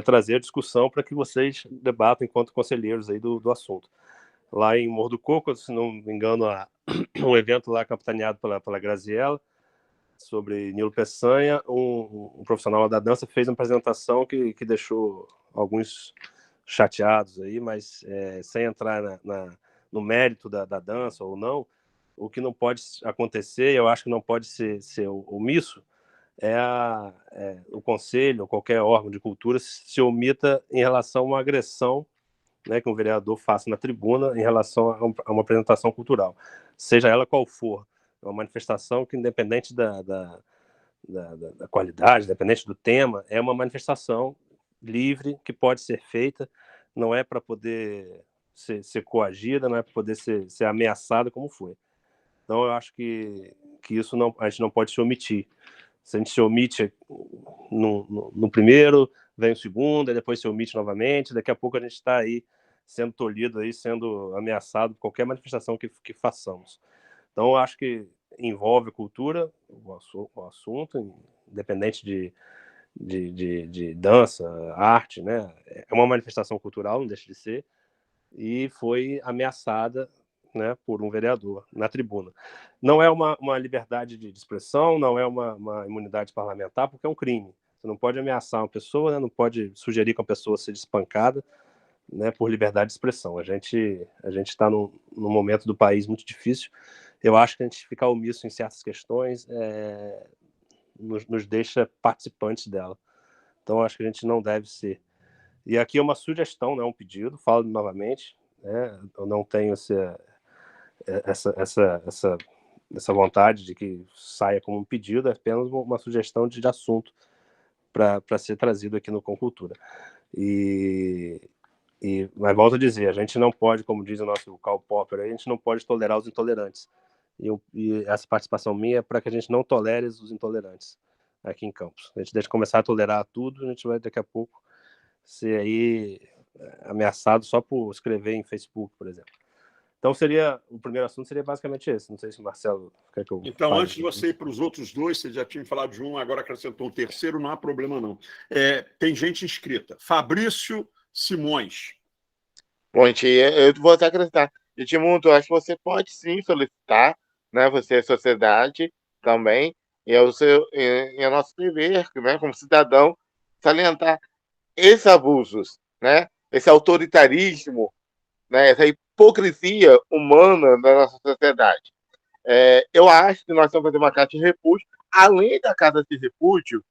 trazer a discussão para que vocês debatam enquanto conselheiros aí do assunto. Lá em Morro do Coco, se não me engano, um evento lá capitaneado pela Graziella, sobre Nilo Peçanha, um profissional da dança fez uma apresentação que deixou alguns chateados aí, mas sem entrar no mérito da dança ou não, o que não pode acontecer, eu acho que não pode ser omisso, o conselho ou qualquer órgão de cultura se omita em relação a uma agressão, né, que um vereador faça na tribuna em relação a uma apresentação cultural, seja ela qual for. É uma manifestação que, independente da qualidade, independente do tema, é uma manifestação livre que pode ser feita, não é para poder ser coagida, não é para poder ser ameaçada como foi. Então, eu acho que isso a gente não pode se omitir. Se a gente se omite no primeiro, vem o segundo, e depois se omite novamente, daqui a pouco a gente está aí sendo tolhido, aí, sendo ameaçado por qualquer manifestação que façamos. Então, eu acho que envolve a cultura, o assunto, independente de dança, arte, né? É uma manifestação cultural, não deixa de ser, e foi ameaçada, né, por um vereador na tribuna. Não é uma liberdade de expressão, não é uma imunidade parlamentar, porque é um crime. Você não pode ameaçar uma pessoa, né? Não pode sugerir que uma pessoa seja espancada, né, por liberdade de expressão. A gente está num momento do país muito difícil. Eu acho que a gente ficar omisso em certas questões nos deixa participantes dela. Então, eu acho que a gente não deve ser. E aqui é uma sugestão, não é um pedido, falo novamente, né? Eu não tenho essa vontade de que saia como um pedido, é apenas uma sugestão de assunto para ser trazido aqui no Concultura. Mas volto a dizer, a gente não pode, como diz o nosso Karl Popper, a gente não pode tolerar os intolerantes. E essa participação minha é para que a gente não tolere os intolerantes aqui em Campos. A gente deixa começar a tolerar tudo, a gente vai daqui a pouco ser aí ameaçado só por escrever em Facebook, por exemplo. Então o primeiro assunto seria basicamente esse. Não sei se o Marcelo quer que eu Então, fale. antes de você ir para os outros dois, você já tinha falado de um, agora acrescentou um terceiro, não há problema não. Tem gente inscrita. Fabrício Simões. Bom, eu vou até acrescentar. Edmundo, eu acho que você pode sim solicitar, né? Você é sociedade também, e é nosso dever, né, como cidadão, salientar esses abusos, né? Esse autoritarismo, né? Essa hipocrisia humana da nossa sociedade. Eu acho que nós estamos fazendo uma carta de repúdio, além da carta de repúdio,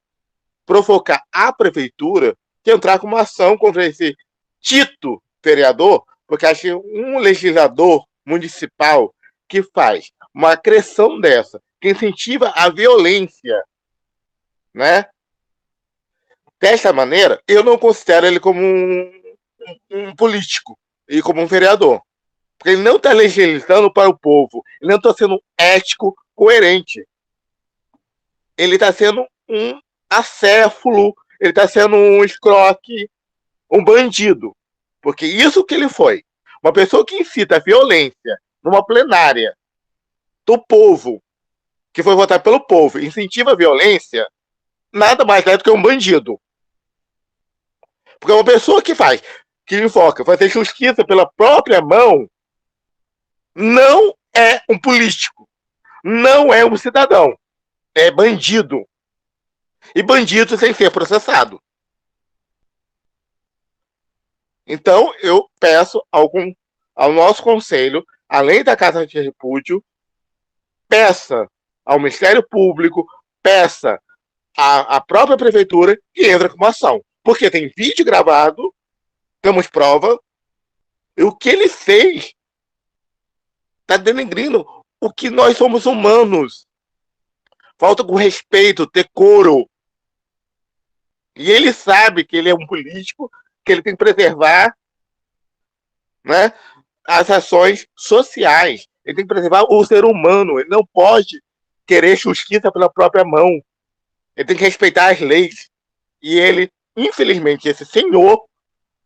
provocar a prefeitura que entrar com uma ação contra esse dito vereador, porque acho que um legislador municipal que faz uma agressão dessa, que incentiva a violência, né? Dessa maneira, eu não considero ele como um político e como um vereador. Porque ele não está legislando para o povo, ele não está sendo ético, coerente. Ele está sendo um acéfalo, ele está sendo um escroque, um bandido. Porque isso que ele foi. Uma pessoa que incita a violência numa plenária do povo, que foi votar pelo povo, incentiva a violência, nada mais é do que um bandido. Porque uma pessoa que invoca fazer justiça pela própria mão, não é um político, não é um cidadão, é bandido. E bandido sem ser processado. Então, eu peço ao nosso conselho, além da Casa de Repúdio, peça ao Ministério Público, peça à própria Prefeitura que entre com uma ação. Porque tem vídeo gravado, temos prova, e o que ele fez está denegrindo o que nós somos humanos. falta com respeito, decoro. E ele sabe que ele é um político, que ele tem que preservar, né, as ações sociais. Ele tem que preservar o ser humano. Ele não pode querer justiça pela própria mão. Ele tem que respeitar as leis. E ele, infelizmente, esse senhor,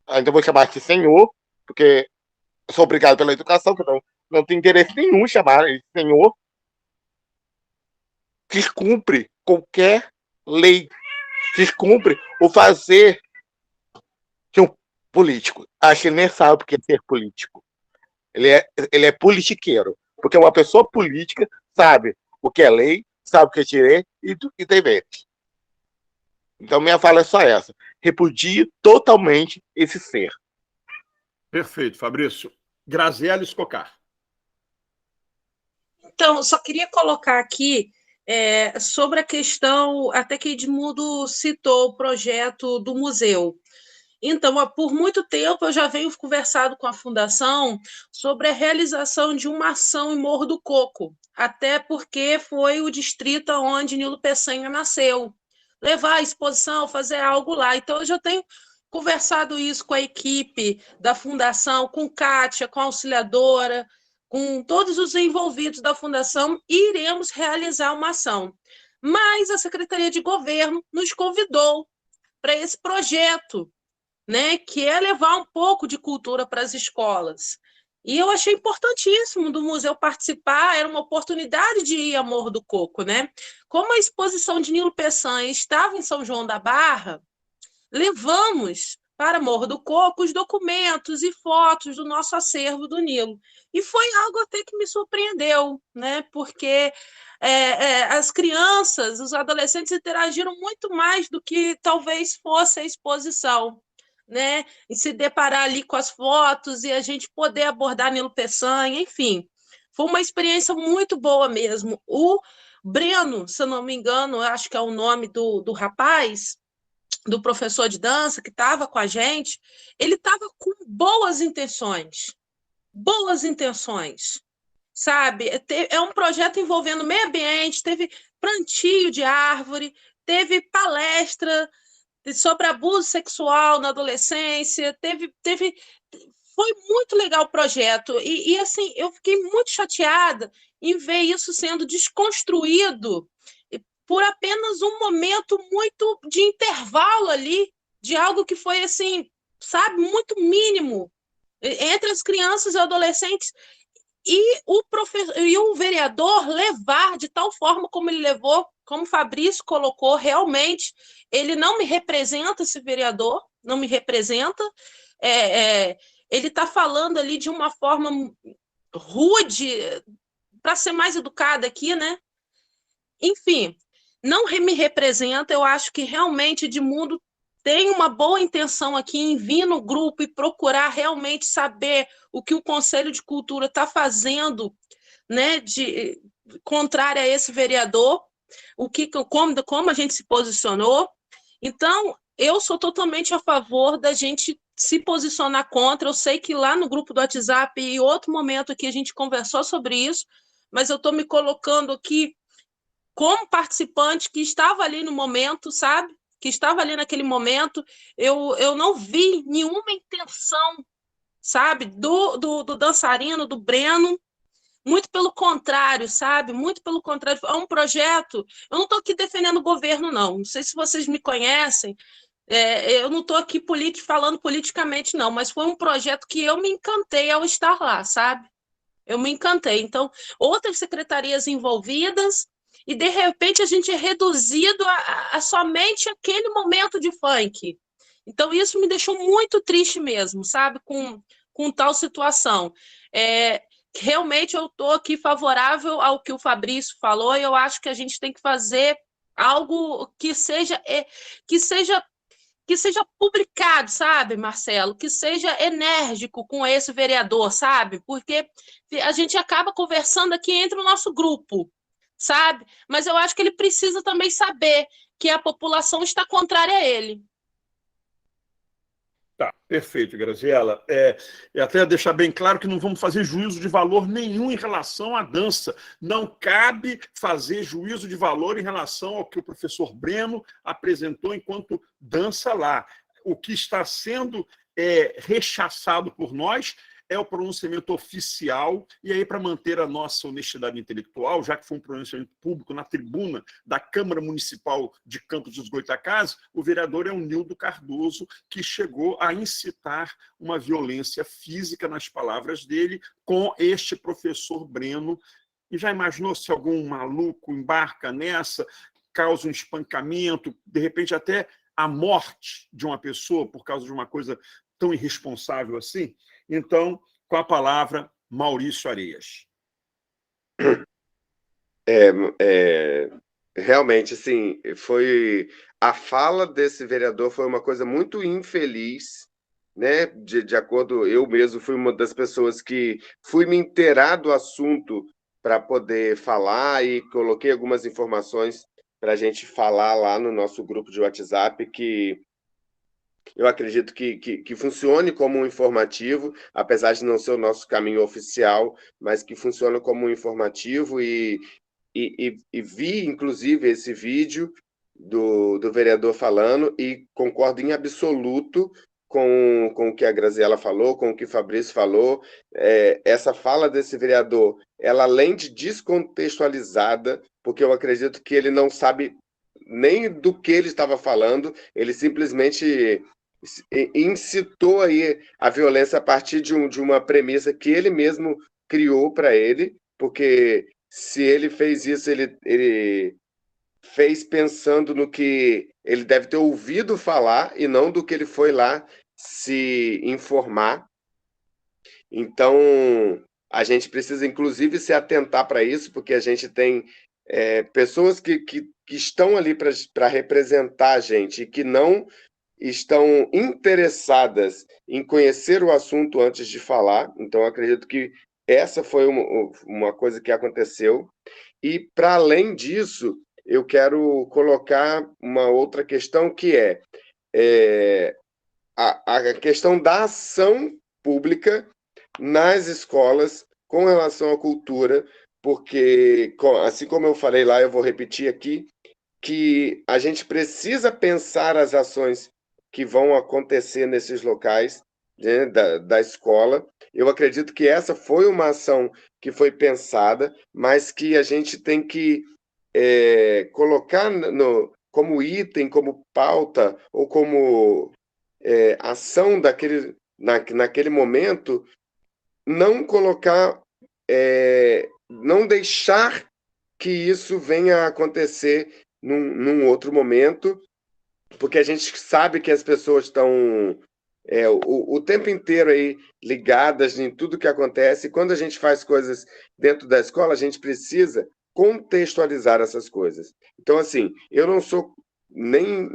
ainda vou chamar de senhor, porque eu sou obrigado pela educação, que não tem interesse nenhum em chamar ele de senhor, descumpre qualquer lei, descumpre o fazer de um político. Acho que ele nem sabe o que é ser político. Ele é politiqueiro, porque uma pessoa política sabe o que é lei, sabe o que é direito e deveres. Então, minha fala é só essa. Repudie totalmente esse ser. Perfeito, Fabrício. Graziela Escocar. Então, só queria colocar aqui sobre a questão, até que Edmundo citou o projeto do museu. Então, por muito tempo eu já venho conversado com a Fundação sobre a realização de uma ação em Morro do Coco, até porque foi o distrito onde Nilo Peçanha nasceu. Levar a exposição, fazer algo lá. Então, eu já tenho conversado isso com a equipe da Fundação, com Kátia, com a auxiliadora, com todos os envolvidos da Fundação, e iremos realizar uma ação. Mas a Secretaria de Governo nos convidou para esse projeto, né, que é levar um pouco de cultura para as escolas. E eu achei importantíssimo do museu participar, era uma oportunidade de ir a Morro do Coco, né? Como a exposição de Nilo Peçanha estava em São João da Barra, levamos para Morro do Coco os documentos e fotos do nosso acervo do Nilo. E foi algo até que me surpreendeu, né? Porque as crianças, os adolescentes interagiram muito mais do que talvez fosse a exposição, né? E se deparar ali com as fotos e a gente poder abordar Nilo Peçanha, enfim. Foi uma experiência muito boa mesmo. O Breno, se eu não me engano, acho que é o nome do rapaz, do professor de dança que estava com a gente, ele estava com boas intenções, sabe? É um projeto envolvendo meio ambiente, teve plantio de árvore, teve palestra sobre abuso sexual na adolescência, foi muito legal o projeto, e assim, eu fiquei muito chateada em ver isso sendo desconstruído por apenas um momento muito de intervalo ali, de algo que foi assim, sabe, muito mínimo, entre as crianças e adolescentes, e o vereador levar de tal forma como ele levou, como o Fabrício colocou, realmente, ele não me representa, esse vereador, não me representa, ele está falando ali de uma forma rude, para ser mais educada aqui, né? Enfim, não me representa, eu acho que realmente Edmundo tem uma boa intenção aqui em vir no grupo e procurar realmente saber o que o Conselho de Cultura está fazendo, né, contrário a esse vereador, como a gente se posicionou. Então, eu sou totalmente a favor da gente se posicionar contra. Eu sei que lá no grupo do WhatsApp e outro momento aqui a gente conversou sobre isso, mas eu estou me colocando aqui como participante que estava ali no momento, sabe? Que estava ali naquele momento, eu não vi nenhuma intenção, sabe, do dançarino, do Breno, muito pelo contrário, sabe? Muito pelo contrário, é um projeto, eu não estou aqui defendendo o governo, não sei se vocês me conhecem, eu não estou aqui falando politicamente, não, mas foi um projeto que eu me encantei ao estar lá, sabe? Eu me encantei. Então, outras secretarias envolvidas, e de repente a gente é reduzido a somente aquele momento de funk. Então, isso me deixou muito triste mesmo, sabe, com tal situação. Realmente eu estou aqui favorável ao que o Fabrício falou, e eu acho que a gente tem que fazer algo que seja publicado, sabe, Marcelo? Que seja enérgico com esse vereador, sabe? Porque a gente acaba conversando aqui entre o nosso grupo, sabe? Mas eu acho que ele precisa também saber que a população está contrária a ele. Tá, perfeito, Graziela. E até deixar bem claro que não vamos fazer juízo de valor nenhum em relação à dança. Não cabe fazer juízo de valor em relação ao que o professor Breno apresentou enquanto dança lá. O que está sendo rechaçado por nós é o pronunciamento oficial, e aí, para manter a nossa honestidade intelectual, já que foi um pronunciamento público na tribuna da Câmara Municipal de Campos dos Goytacazes, o vereador é o Nildo Cardoso, que chegou a incitar uma violência física, nas palavras dele, com este professor Breno. E já imaginou se algum maluco embarca nessa, causa um espancamento, de repente até a morte de uma pessoa por causa de uma coisa tão irresponsável assim? Então, com a palavra, Maurício Areias. Realmente, assim, a fala desse vereador foi uma coisa muito infeliz, né? De acordo, eu mesmo fui uma das pessoas que fui me inteirar do assunto para poder falar e coloquei algumas informações para a gente falar lá no nosso grupo de WhatsApp, que eu acredito que funcione como um informativo, apesar de não ser o nosso caminho oficial, mas que funciona como um informativo, e vi, inclusive, esse vídeo do vereador falando, e concordo em absoluto com o que a Graziela falou, com o que o Fabrício falou. Essa fala desse vereador, ela, além de descontextualizada, porque eu acredito que ele não sabe nem do que ele estava falando, ele simplesmente incitou aí a violência a partir de uma premissa que ele mesmo criou para ele, porque se ele fez isso, ele fez pensando no que ele deve ter ouvido falar e não do que ele foi lá se informar. Então, a gente precisa, inclusive, se atentar para isso, porque a gente tem pessoas que estão ali para representar a gente e que não estão interessadas em conhecer o assunto antes de falar. Então, acredito que essa foi uma coisa que aconteceu. E, para além disso, eu quero colocar uma outra questão, que a questão da ação pública nas escolas com relação à cultura, porque, assim como eu falei lá, eu vou repetir aqui, que a gente precisa pensar as ações que vão acontecer nesses locais, né, da escola. Eu acredito que essa foi uma ação que foi pensada, mas que a gente tem que colocar como item, como pauta, ou como ação naquele momento, não colocar, não deixar que isso venha a acontecer num outro momento, porque a gente sabe que as pessoas estão o tempo inteiro aí ligadas em tudo que acontece, e quando a gente faz coisas dentro da escola, a gente precisa contextualizar essas coisas. Então, assim, eu não sou em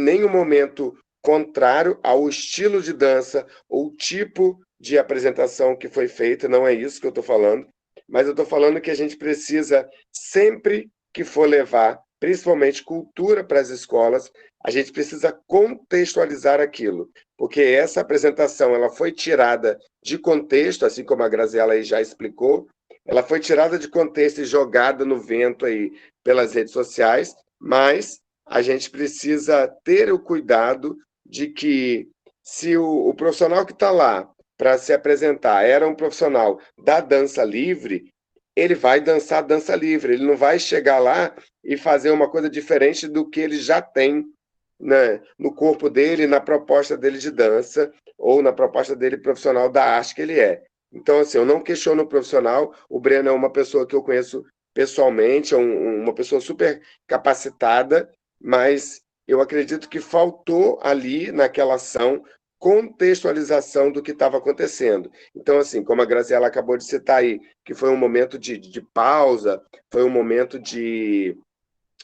nenhum momento contrário ao estilo de dança ou tipo de apresentação que foi feita, não é isso que eu estou falando, mas eu estou falando que a gente precisa, sempre que for levar, principalmente cultura para as escolas, a gente precisa contextualizar aquilo, porque essa apresentação ela foi tirada de contexto, assim como a Graziela aí já explicou, ela foi tirada de contexto e jogada no vento aí pelas redes sociais, mas a gente precisa ter o cuidado de que, se o profissional que está lá para se apresentar era um profissional da dança livre, ele vai dançar dança livre, ele não vai chegar lá e fazer uma coisa diferente do que ele já tem, né, no corpo dele, na proposta dele de dança, ou na proposta dele profissional da arte que ele é. Então, assim, eu não questiono o profissional. O Breno é uma pessoa que eu conheço pessoalmente, é uma pessoa super capacitada, mas eu acredito que faltou ali, naquela ação, contextualização do que estava acontecendo. Então, assim, como a Graziela acabou de citar aí, que foi um momento de pausa, foi um momento de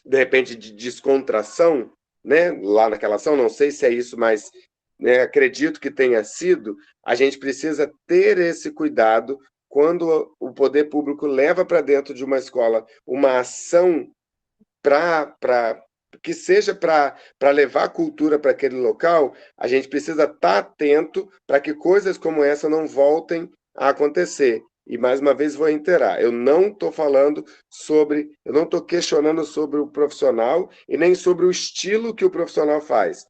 repente, de descontração, né, lá naquela ação, não sei se é isso, mas, né, acredito que tenha sido. A gente precisa ter esse cuidado quando o poder público leva para dentro de uma escola uma ação para que seja para levar cultura para aquele local, a gente precisa estar atento para que coisas como essa não voltem a acontecer. E, mais uma vez, vou reiterar, eu não estou questionando sobre o profissional e nem sobre o estilo que o profissional faz.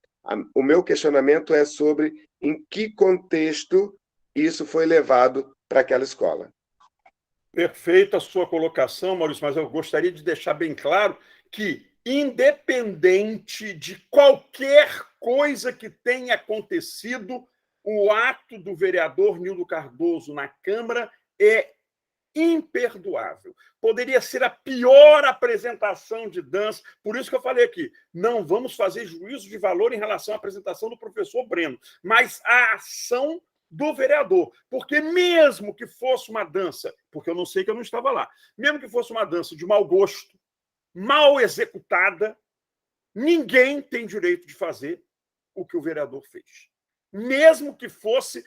O meu questionamento é sobre em que contexto isso foi levado para aquela escola. Perfeita a sua colocação, Maurício, mas eu gostaria de deixar bem claro que, independente de qualquer coisa que tenha acontecido, o ato do vereador Nildo Cardoso na Câmara é imperdoável. Poderia ser a pior apresentação de dança, por isso que eu falei aqui, não vamos fazer juízo de valor em relação à apresentação do professor Breno, mas a ação do vereador, porque mesmo que fosse uma dança, porque eu não sei que eu não estava lá, mesmo que fosse uma dança de mau gosto, mal executada, ninguém tem direito de fazer o que o vereador fez. Mesmo que fosse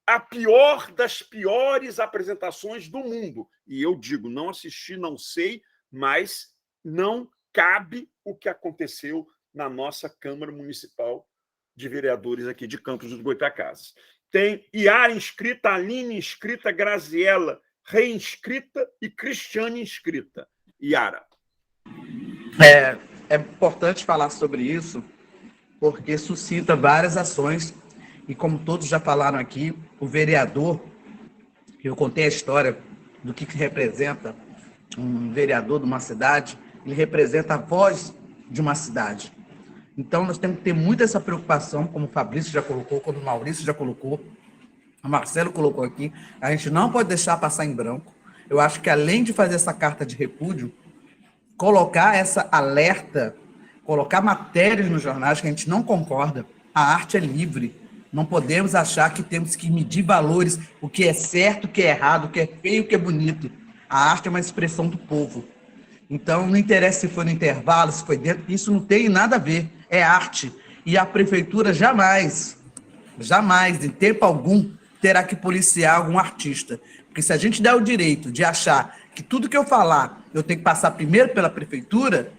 a pior das piores apresentações do mundo. E eu digo, não assisti, não sei, mas não cabe o que aconteceu na nossa Câmara Municipal de Vereadores aqui de Campos dos Goytacazes. Tem Iara inscrita, Aline inscrita, Graziela reinscrita e Cristiane inscrita. Iara. É importante falar sobre isso, porque suscita várias ações, e como todos já falaram aqui, o vereador, eu contei a história do que representa um vereador de uma cidade, ele representa a voz de uma cidade. Então, nós temos que ter muito essa preocupação, como o Fabrício já colocou, como o Maurício já colocou, o Marcelo colocou aqui, a gente não pode deixar passar em branco. Eu acho que, além de fazer essa carta de repúdio, colocar essa alerta, colocar matérias nos jornais que a gente não concorda. A arte é livre. Não podemos achar que temos que medir valores, o que é certo, o que é errado, o que é feio, o que é bonito. A arte é uma expressão do povo. Então, não interessa se foi no intervalo, se foi dentro, isso não tem nada a ver. É arte. E a prefeitura jamais, em tempo algum, terá que policiar algum artista. Porque se a gente der o direito de achar que tudo que eu falar eu tenho que passar primeiro pela prefeitura,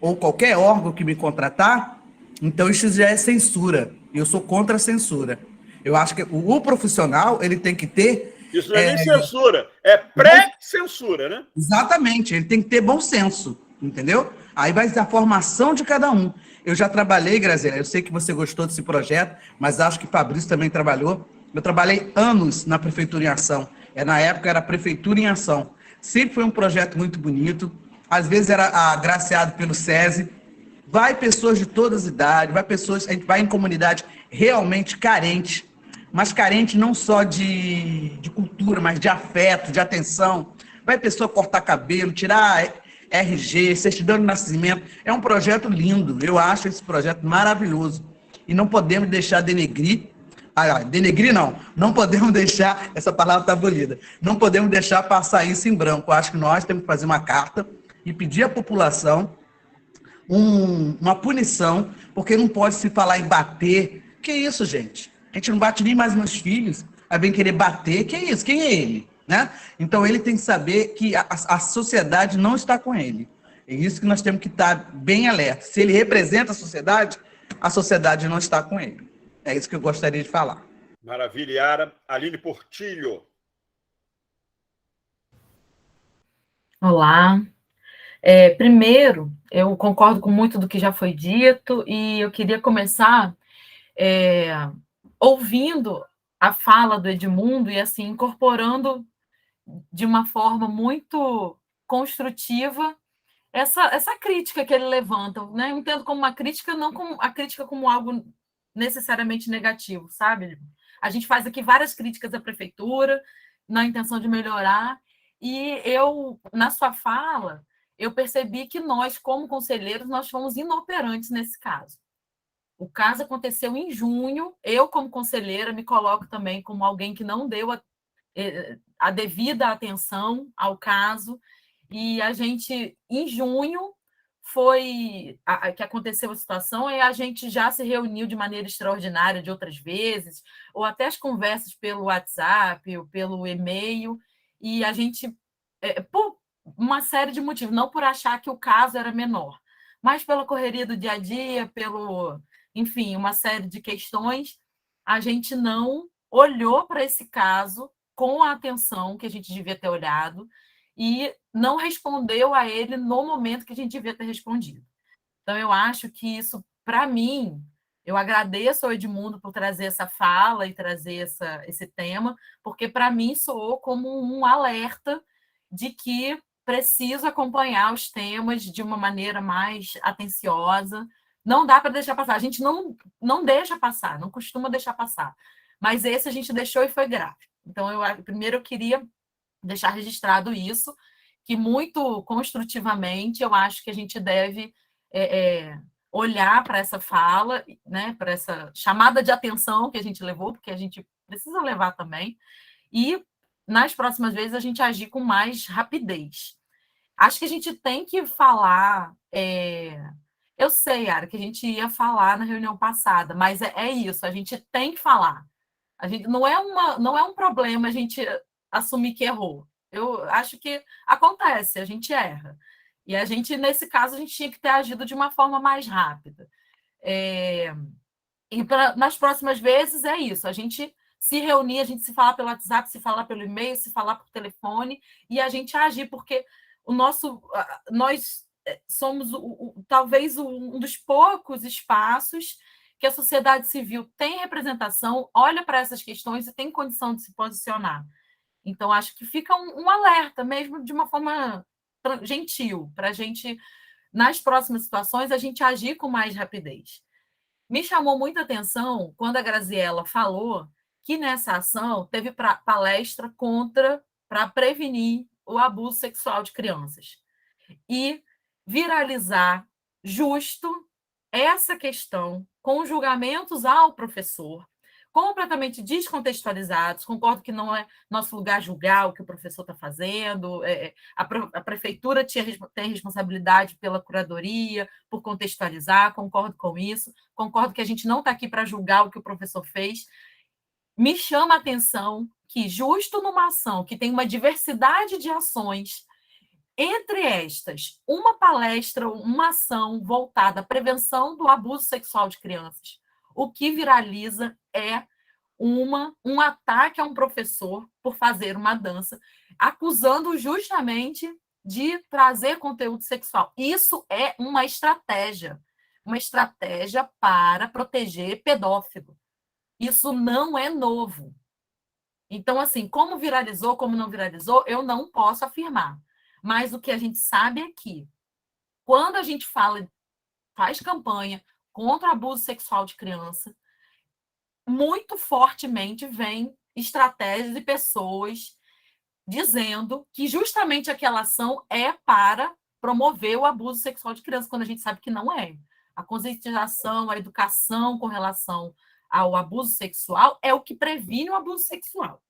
ou qualquer órgão que me contratar, então isso já é censura. E eu sou contra a censura. Eu acho que o profissional, ele tem que ter... Isso não é nem censura, é pré-censura, né? Exatamente, ele tem que ter bom senso, entendeu? Aí vai ser a formação de cada um. Eu já trabalhei, Graziela, eu sei que você gostou desse projeto, mas acho que Fabrício também trabalhou. Eu trabalhei anos na Prefeitura em Ação. Na época era Prefeitura em Ação. Sempre foi um projeto muito bonito. Às vezes era agraciado pelo SESI. Vai pessoas de todas as idades, a gente vai em comunidade realmente carente, mas carente não só de cultura, mas de afeto, de atenção. Vai pessoa cortar cabelo, tirar RG, certidão de nascimento. É um projeto lindo. Eu acho esse projeto maravilhoso. E não podemos deixar denegrir. Denegrir não podemos deixar, essa palavra está abolida, não podemos deixar passar isso em branco. Eu acho que nós temos que fazer uma carta e pedir à população uma punição, porque não pode se falar em bater. Que isso, gente? A gente não bate nem mais nos filhos, aí vem querer bater, que isso? Quem é ele? Né? Então ele tem que saber que a sociedade não está com ele. É isso que nós temos que estar bem alerta. Se ele representa a sociedade não está com ele. É isso que eu gostaria de falar. Maravilha, Iara. Aline Portillo. Olá. Primeiro, eu concordo com muito do que já foi dito e eu queria começar ouvindo a fala do Edmundo e assim incorporando de uma forma muito construtiva essa crítica que ele levanta, né? Eu entendo como uma crítica, não como a crítica como algo necessariamente negativo, sabe? A gente faz aqui várias críticas à prefeitura na intenção de melhorar e eu, na sua fala, eu percebi que nós, como conselheiros, nós fomos inoperantes nesse caso. O caso aconteceu em junho, eu, como conselheira, me coloco também como alguém que não deu a devida atenção ao caso, e a gente, em junho, que aconteceu a situação, e a gente já se reuniu de maneira extraordinária de outras vezes, ou até as conversas pelo WhatsApp, ou pelo e-mail, e a gente, por uma série de motivos, não por achar que o caso era menor, mas pela correria do dia a dia, enfim, uma série de questões, a gente não olhou para esse caso com a atenção que a gente devia ter olhado e não respondeu a ele no momento que a gente devia ter respondido. Então, eu acho que isso, para mim, eu agradeço ao Edmundo por trazer essa fala e trazer esse tema, porque, para mim, soou como um alerta de que preciso acompanhar os temas de uma maneira mais atenciosa. Não dá para deixar passar. A gente não deixa passar, não costuma deixar passar. Mas esse a gente deixou e foi grave. Então, primeiro eu queria deixar registrado isso, que muito construtivamente eu acho que a gente deve olhar para essa fala, né, para essa chamada de atenção que a gente levou, porque a gente precisa levar também, e nas próximas vezes a gente agir com mais rapidez. Acho que a gente tem que falar. Eu sei, Yara, que a gente ia falar na reunião passada, mas é isso, a gente tem que falar. A gente, não é um problema a gente assumir que errou. Eu acho que acontece, a gente erra. E a gente, nesse caso, a gente tinha que ter agido de uma forma mais rápida. Nas próximas vezes é isso, a gente se reunir, a gente se falar pelo WhatsApp, se falar pelo e-mail, se falar por telefone, e a gente agir, porque nós somos talvez um dos poucos espaços que a sociedade civil tem representação, olha para essas questões e tem condição de se posicionar. Então, acho que fica um alerta mesmo, de uma forma gentil, para a gente, nas próximas situações, a gente agir com mais rapidez. Me chamou muita atenção quando a Graziella falou que nessa ação teve palestra para prevenir o abuso sexual de crianças. E viralizar justo essa questão com julgamentos ao professor, completamente descontextualizados. Concordo que não é nosso lugar julgar o que o professor está fazendo. A prefeitura tem responsabilidade pela curadoria, por contextualizar, concordo com isso. Concordo que a gente não está aqui para julgar o que o professor fez. Me chama a atenção que, justo numa ação que tem uma diversidade de ações, entre estas, uma palestra, uma ação voltada à prevenção do abuso sexual de crianças, o que viraliza é um ataque a um professor por fazer uma dança, acusando justamente de trazer conteúdo sexual. Isso é uma estratégia para proteger pedófilo. Isso não é novo. Então, assim, como viralizou, como não viralizou, eu não posso afirmar. Mas o que a gente sabe é que, quando a gente faz campanha contra o abuso sexual de criança, muito fortemente vem estratégias e pessoas dizendo que justamente aquela ação é para promover o abuso sexual de criança, quando a gente sabe que não é. A conscientização, a educação com relação ao abuso sexual é o que previne o abuso sexual.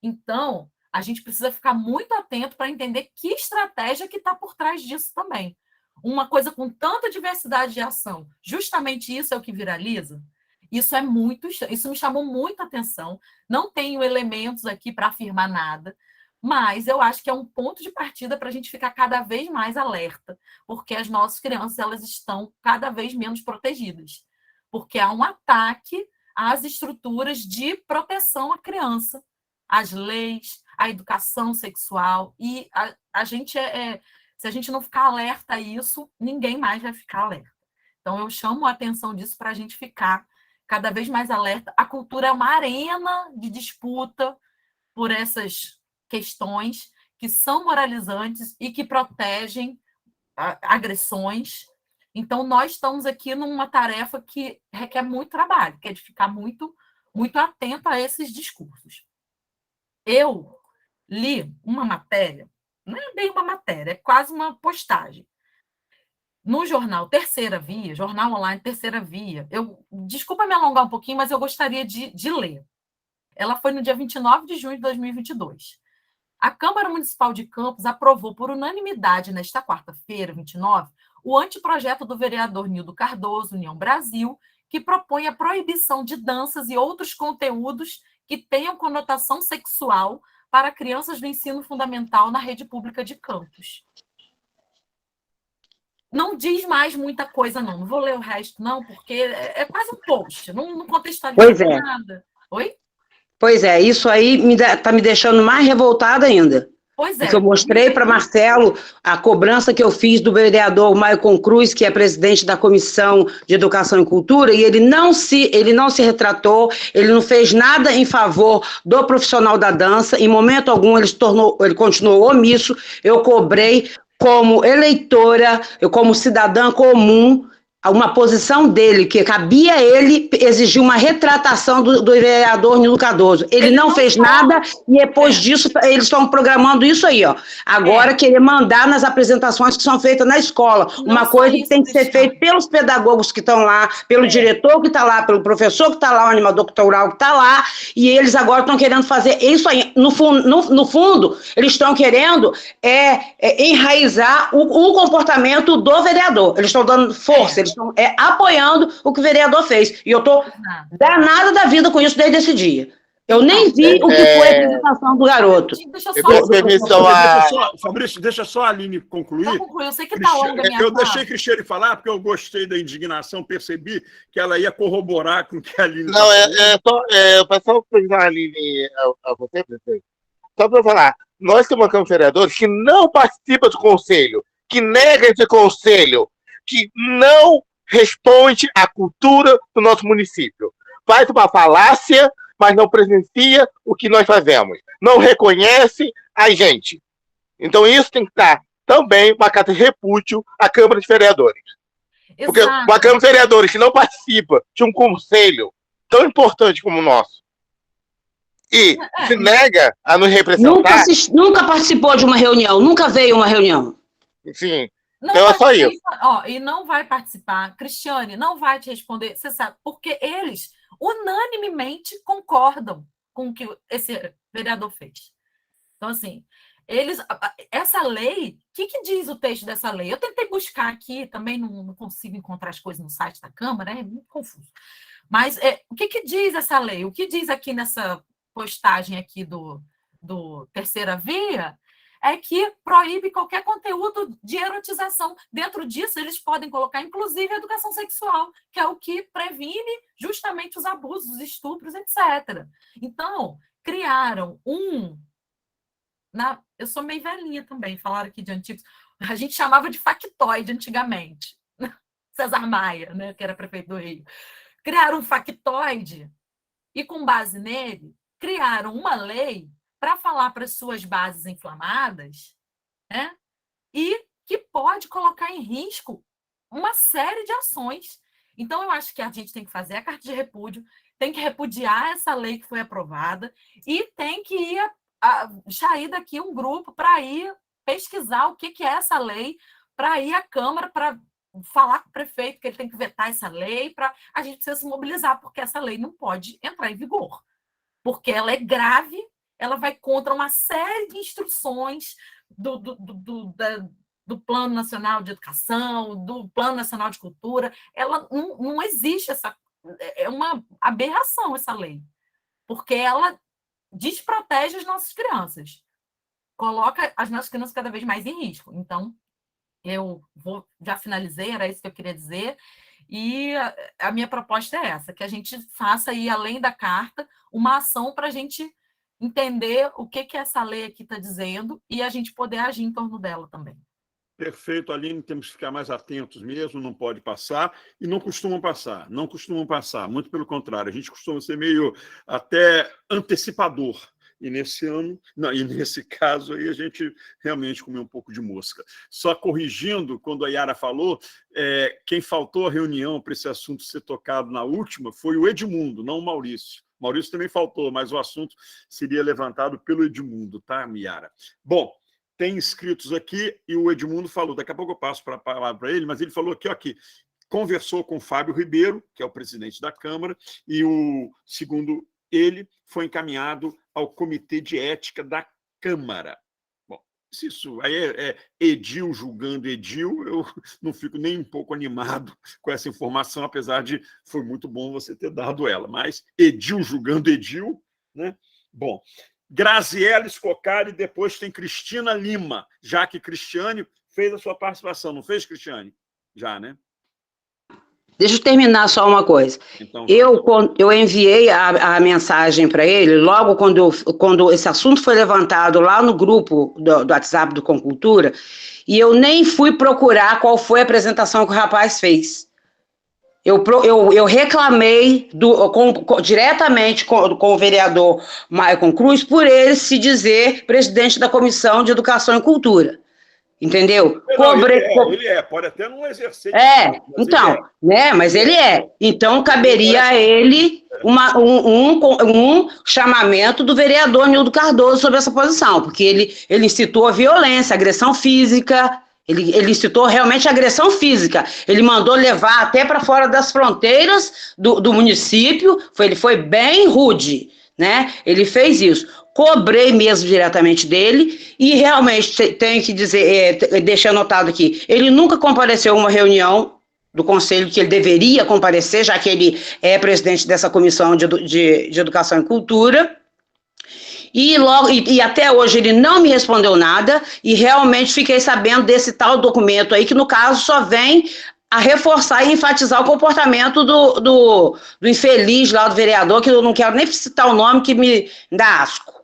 Então, a gente precisa ficar muito atento para entender que estratégia que está por trás disso também. Uma coisa com tanta diversidade de ação, justamente isso é o que viraliza? Isso me chamou muita atenção. Não tenho elementos aqui para afirmar nada, mas eu acho que é um ponto de partida para a gente ficar cada vez mais alerta, porque as nossas crianças elas estão cada vez menos protegidas, porque há um ataque às estruturas de proteção à criança, às leis, à educação sexual, e a gente se a gente não ficar alerta a isso, ninguém mais vai ficar alerta. Então, eu chamo a atenção disso para a gente ficar cada vez mais alerta. A cultura é uma arena de disputa por essas questões que são moralizantes e que protegem agressões. Então, nós estamos aqui numa tarefa que requer muito trabalho, que é de ficar muito, muito atento a esses discursos. Eu li uma matéria, não é bem uma matéria, é quase uma postagem, no jornal Terceira Via, jornal online Terceira Via. Desculpa me alongar um pouquinho, mas eu gostaria de ler. Ela foi no dia 29 de junho de 2022. A Câmara Municipal de Campos aprovou por unanimidade, nesta quarta-feira, 29, o anteprojeto do vereador Nildo Cardoso, União Brasil, que propõe a proibição de danças e outros conteúdos que tenham conotação sexual para crianças do ensino fundamental na rede pública de Campos. não diz mais muita coisa, não. Não vou ler o resto, não, porque é quase um post, não contextualiza nada. Oi? Pois é, isso aí tá me deixando mais revoltada ainda. Pois é. Porque eu mostrei para Marcelo a cobrança que eu fiz do vereador Maicon Cruz, que é presidente da Comissão de Educação e Cultura, e ele não se retratou, ele não fez nada em favor do profissional da dança, em momento algum ele continuou omisso. Eu cobrei como eleitora, eu como cidadã comum, uma posição dele, que cabia a ele exigir uma retratação do vereador Nilo Cardoso. Ele não fez nada, e depois disso, eles estão programando isso aí, ó. Agora, querer mandar nas apresentações que são feitas na escola. Uma coisa que tem que ser feita pelos pedagogos que estão lá, pelo diretor que está lá, pelo professor que está lá, o animador cultural que está lá, e eles agora estão querendo fazer isso aí. No fundo, eles estão querendo enraizar o comportamento do vereador. Eles estão dando força, eles estão apoiando o que o vereador fez. E eu estou danada da vida com isso desde esse dia. Eu nem vi o que foi a apresentação do garoto. Fabrício, deixa só a Aline concluir. Eu sei que está longa a minha Eu deixei a Cristiane falar, porque eu gostei da indignação, percebi que ela ia corroborar com o que a Aline... Não, só para a Aline, a você, presidente. Só para eu falar, nós temos uma Câmara de Vereadores que não participa do conselho, que nega esse conselho, que não responde à cultura do nosso município. Faz uma falácia, mas não presencia o que nós fazemos. Não reconhece a gente. Então isso tem que estar também uma carta de repúdio à Câmara de Vereadores. Exato. Porque uma Câmara de Vereadores que não participa de um conselho tão importante como o nosso e se nega a nos representar... Nunca participou de uma reunião, nunca veio a uma reunião. Sim. Então é só isso. E não vai participar. Cristiane, não vai te responder. Você sabe, porque eles unanimemente concordam com o que esse vereador fez. Então, assim, essa lei, o que diz o texto dessa lei? Eu tentei buscar aqui, também não consigo encontrar as coisas no site da Câmara, é muito confuso. Mas o que diz essa lei? O que diz aqui nessa postagem aqui do Terceira Via é que proíbe qualquer conteúdo de erotização. Dentro disso, eles podem colocar, inclusive, a educação sexual, que é o que previne justamente os abusos, os estupros, etc. Então, criaram eu sou meio velhinha também, falaram aqui de antigos. A gente chamava de factoide antigamente. César Maia, né, que era prefeito do Rio. Criaram um factoide e, com base nele, criaram uma lei para falar para as suas bases inflamadas, né? E que pode colocar em risco uma série de ações. Então, eu acho que a gente tem que fazer a carta de repúdio, tem que repudiar essa lei que foi aprovada e tem que sair daqui um grupo para ir pesquisar o que é essa lei, para ir à Câmara, para falar com o prefeito que ele tem que vetar essa lei, para a gente precisa se mobilizar, porque essa lei não pode entrar em vigor, porque ela é grave. Ela vai contra uma série de instruções do Plano Nacional de Educação, do Plano Nacional de Cultura. Ela não existe é uma aberração essa lei, porque ela desprotege as nossas crianças, coloca as nossas crianças cada vez mais em risco. Então, já finalizei, era isso que eu queria dizer, e a minha proposta é essa, que a gente faça aí, além da carta, uma ação para a gente entender o que essa lei aqui está dizendo e a gente poder agir em torno dela também. Perfeito, Aline, temos que ficar mais atentos mesmo, não pode passar, e não costumam passar, muito pelo contrário, a gente costuma ser meio até antecipador, e nesse caso aí a gente realmente comeu um pouco de mosca. Só corrigindo, quando a Yara falou, quem faltou à reunião para esse assunto ser tocado na última foi o Edmundo, não o Maurício. Maurício também faltou, mas o assunto seria levantado pelo Edmundo, tá, Yara? Bom, tem inscritos aqui e o Edmundo falou, daqui a pouco eu passo a palavra para ele, mas ele falou aqui, ó, que conversou com o Fábio Ribeiro, que é o presidente da Câmara, e segundo ele, foi encaminhado ao Comitê de Ética da Câmara. Bom, se isso aí é Edil julgando Edil, eu não fico nem um pouco animado com essa informação, apesar de foi muito bom você ter dado ela, mas Edil julgando Edil, né? Bom, Graziela Scocari, depois tem Cristina Lima, já que Cristiane fez a sua participação, não fez, Cristiane? Já, né? Deixa eu terminar só uma coisa. Então, Eu enviei a mensagem para ele logo quando esse assunto foi levantado lá no grupo do WhatsApp do Concultura, e eu nem fui procurar qual foi a apresentação que o rapaz fez. Eu reclamei diretamente com o vereador Maicon Cruz por ele se dizer presidente da Comissão de Educação e Cultura. Entendeu? Ele pode até não exercer. Mas ele é. Então, caberia a ele um chamamento do vereador Nildo Cardoso sobre essa posição, porque ele incitou a violência, agressão física, ele incitou realmente agressão física. Ele mandou levar até para fora das fronteiras do município, ele foi bem rude, né? Ele fez isso. Cobrei mesmo diretamente dele e realmente tenho que dizer, deixar anotado aqui, ele nunca compareceu a uma reunião do Conselho que ele deveria comparecer, já que ele é presidente dessa Comissão de Educação e Cultura, e até hoje ele não me respondeu nada, e realmente fiquei sabendo desse tal documento aí, que no caso só vem a reforçar e enfatizar o comportamento do infeliz lá, do vereador, que eu não quero nem citar o nome, que me dá asco.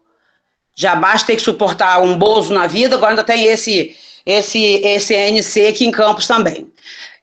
Já basta ter que suportar um Bozo na vida, agora ainda tem esse ANC aqui em Campos também.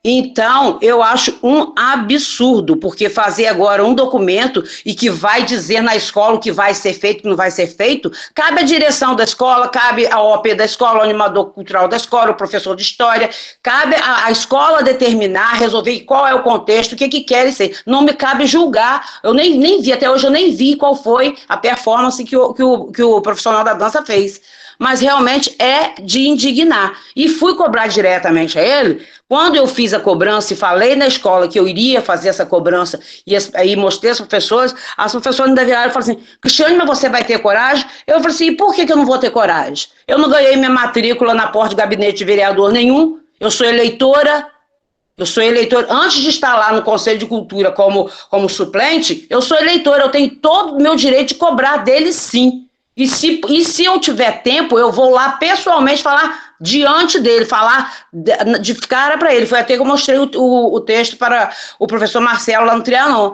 Então, eu acho um absurdo, porque fazer agora um documento e que vai dizer na escola o que vai ser feito e o que não vai ser feito, cabe à direção da escola, cabe ao OP da escola, ao animador cultural da escola, o professor de história, cabe à escola determinar, resolver qual é o contexto, o que querem ser. Não me cabe julgar, eu nem vi, até hoje eu nem vi qual foi a performance que o profissional da dança fez. Mas realmente é de indignar. E fui cobrar diretamente a ele. Quando eu fiz a cobrança e falei na escola que eu iria fazer essa cobrança e aí mostrei às professoras, as professoras ainda viraram e falaram assim: Cristiane, mas você vai ter coragem? Eu falei assim: e por que eu não vou ter coragem? Eu não ganhei minha matrícula na porta de gabinete de vereador nenhum, eu sou eleitora, antes de estar lá no Conselho de Cultura como suplente, eu sou eleitora, eu tenho todo o meu direito de cobrar dele, sim. E se eu tiver tempo, eu vou lá pessoalmente falar diante dele, falar de cara para ele. Foi até que eu mostrei o texto para o professor Marcelo lá no Trianon,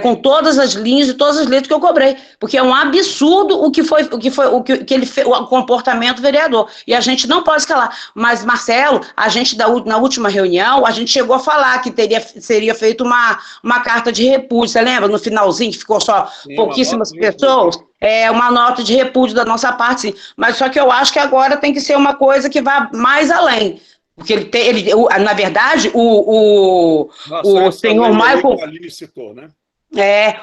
com todas as linhas e todas as letras que eu cobrei, porque é um absurdo o comportamento do vereador, e a gente não pode escalar. Mas, Marcelo, a gente na última reunião, a gente chegou a falar que seria feito uma carta de repúdio, você lembra? No finalzinho, que ficou só pouquíssimas pessoas, uma nota de repúdio da nossa parte, sim. Mas só que eu acho que agora tem que ser uma coisa que vá mais além. Porque na verdade, o senhor Michael... citou, né?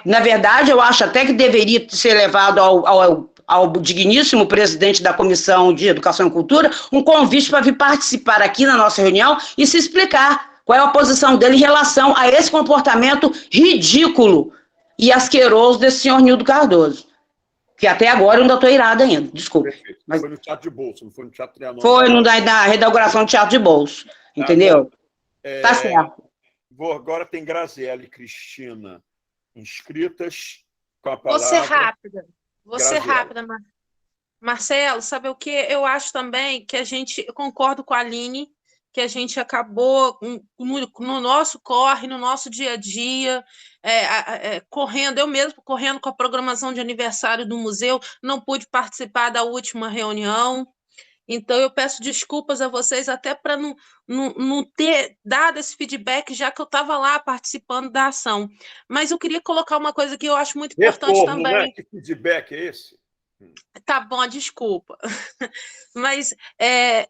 Na verdade, eu acho até que deveria ser levado ao digníssimo presidente da Comissão de Educação e Cultura um convite para vir participar aqui na nossa reunião e se explicar qual é a posição dele em relação a esse comportamento ridículo e asqueroso desse senhor Nildo Cardoso. Que até agora eu ainda estou irada ainda, desculpa. Perfeito. Mas... Foi no Teatro de Bolso, não foi no Teatro Trianon. Foi na reinauguração do Teatro de Bolso, entendeu? Tá certo. Agora tem Graziela e Cristina inscritas com a palavra. Vou ser rápida, Marcelo, sabe o que? Eu acho também que eu concordo com a Aline, que a gente acabou no nosso corre, no nosso dia a dia, correndo, eu mesmo correndo com a programação de aniversário do museu, não pude participar da última reunião, então eu peço desculpas a vocês até para não ter dado esse feedback, já que eu estava lá participando da ação. Mas eu queria colocar uma coisa que eu acho muito importante também. Né? Que feedback é esse? Tá bom, desculpa. Mas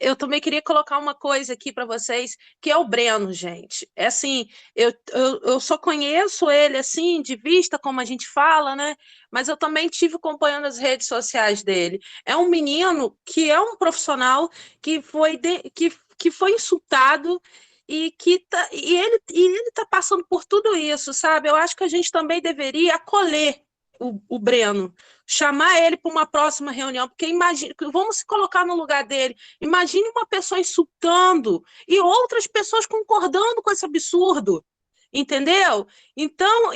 eu também queria colocar uma coisa aqui para vocês, que é o Breno, gente. É assim, eu só conheço ele assim, de vista, como a gente fala, né? Mas eu também estive acompanhando as redes sociais dele. É um menino que é um profissional que foi insultado e ele está passando por tudo isso, sabe? Eu acho que a gente também deveria acolher o Breno, chamar ele para uma próxima reunião, porque imagine, vamos se colocar no lugar dele, imagine uma pessoa insultando e outras pessoas concordando com esse absurdo, entendeu? Então,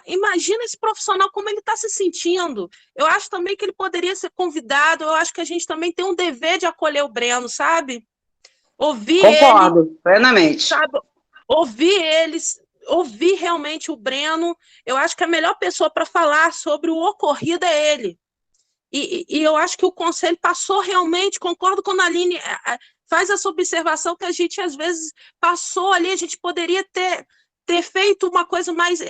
imagina esse profissional como ele está se sentindo. Eu acho também que ele poderia ser convidado, eu acho que a gente também tem um dever de acolher o Breno, sabe? Concordo, plenamente. Sabe, ouvir realmente o Breno. Eu acho que a melhor pessoa para falar sobre o ocorrido é ele. E eu acho que o conselho passou realmente, concordo com a Aline, faz essa observação que a gente, às vezes, passou ali, a gente poderia ter feito uma coisa mais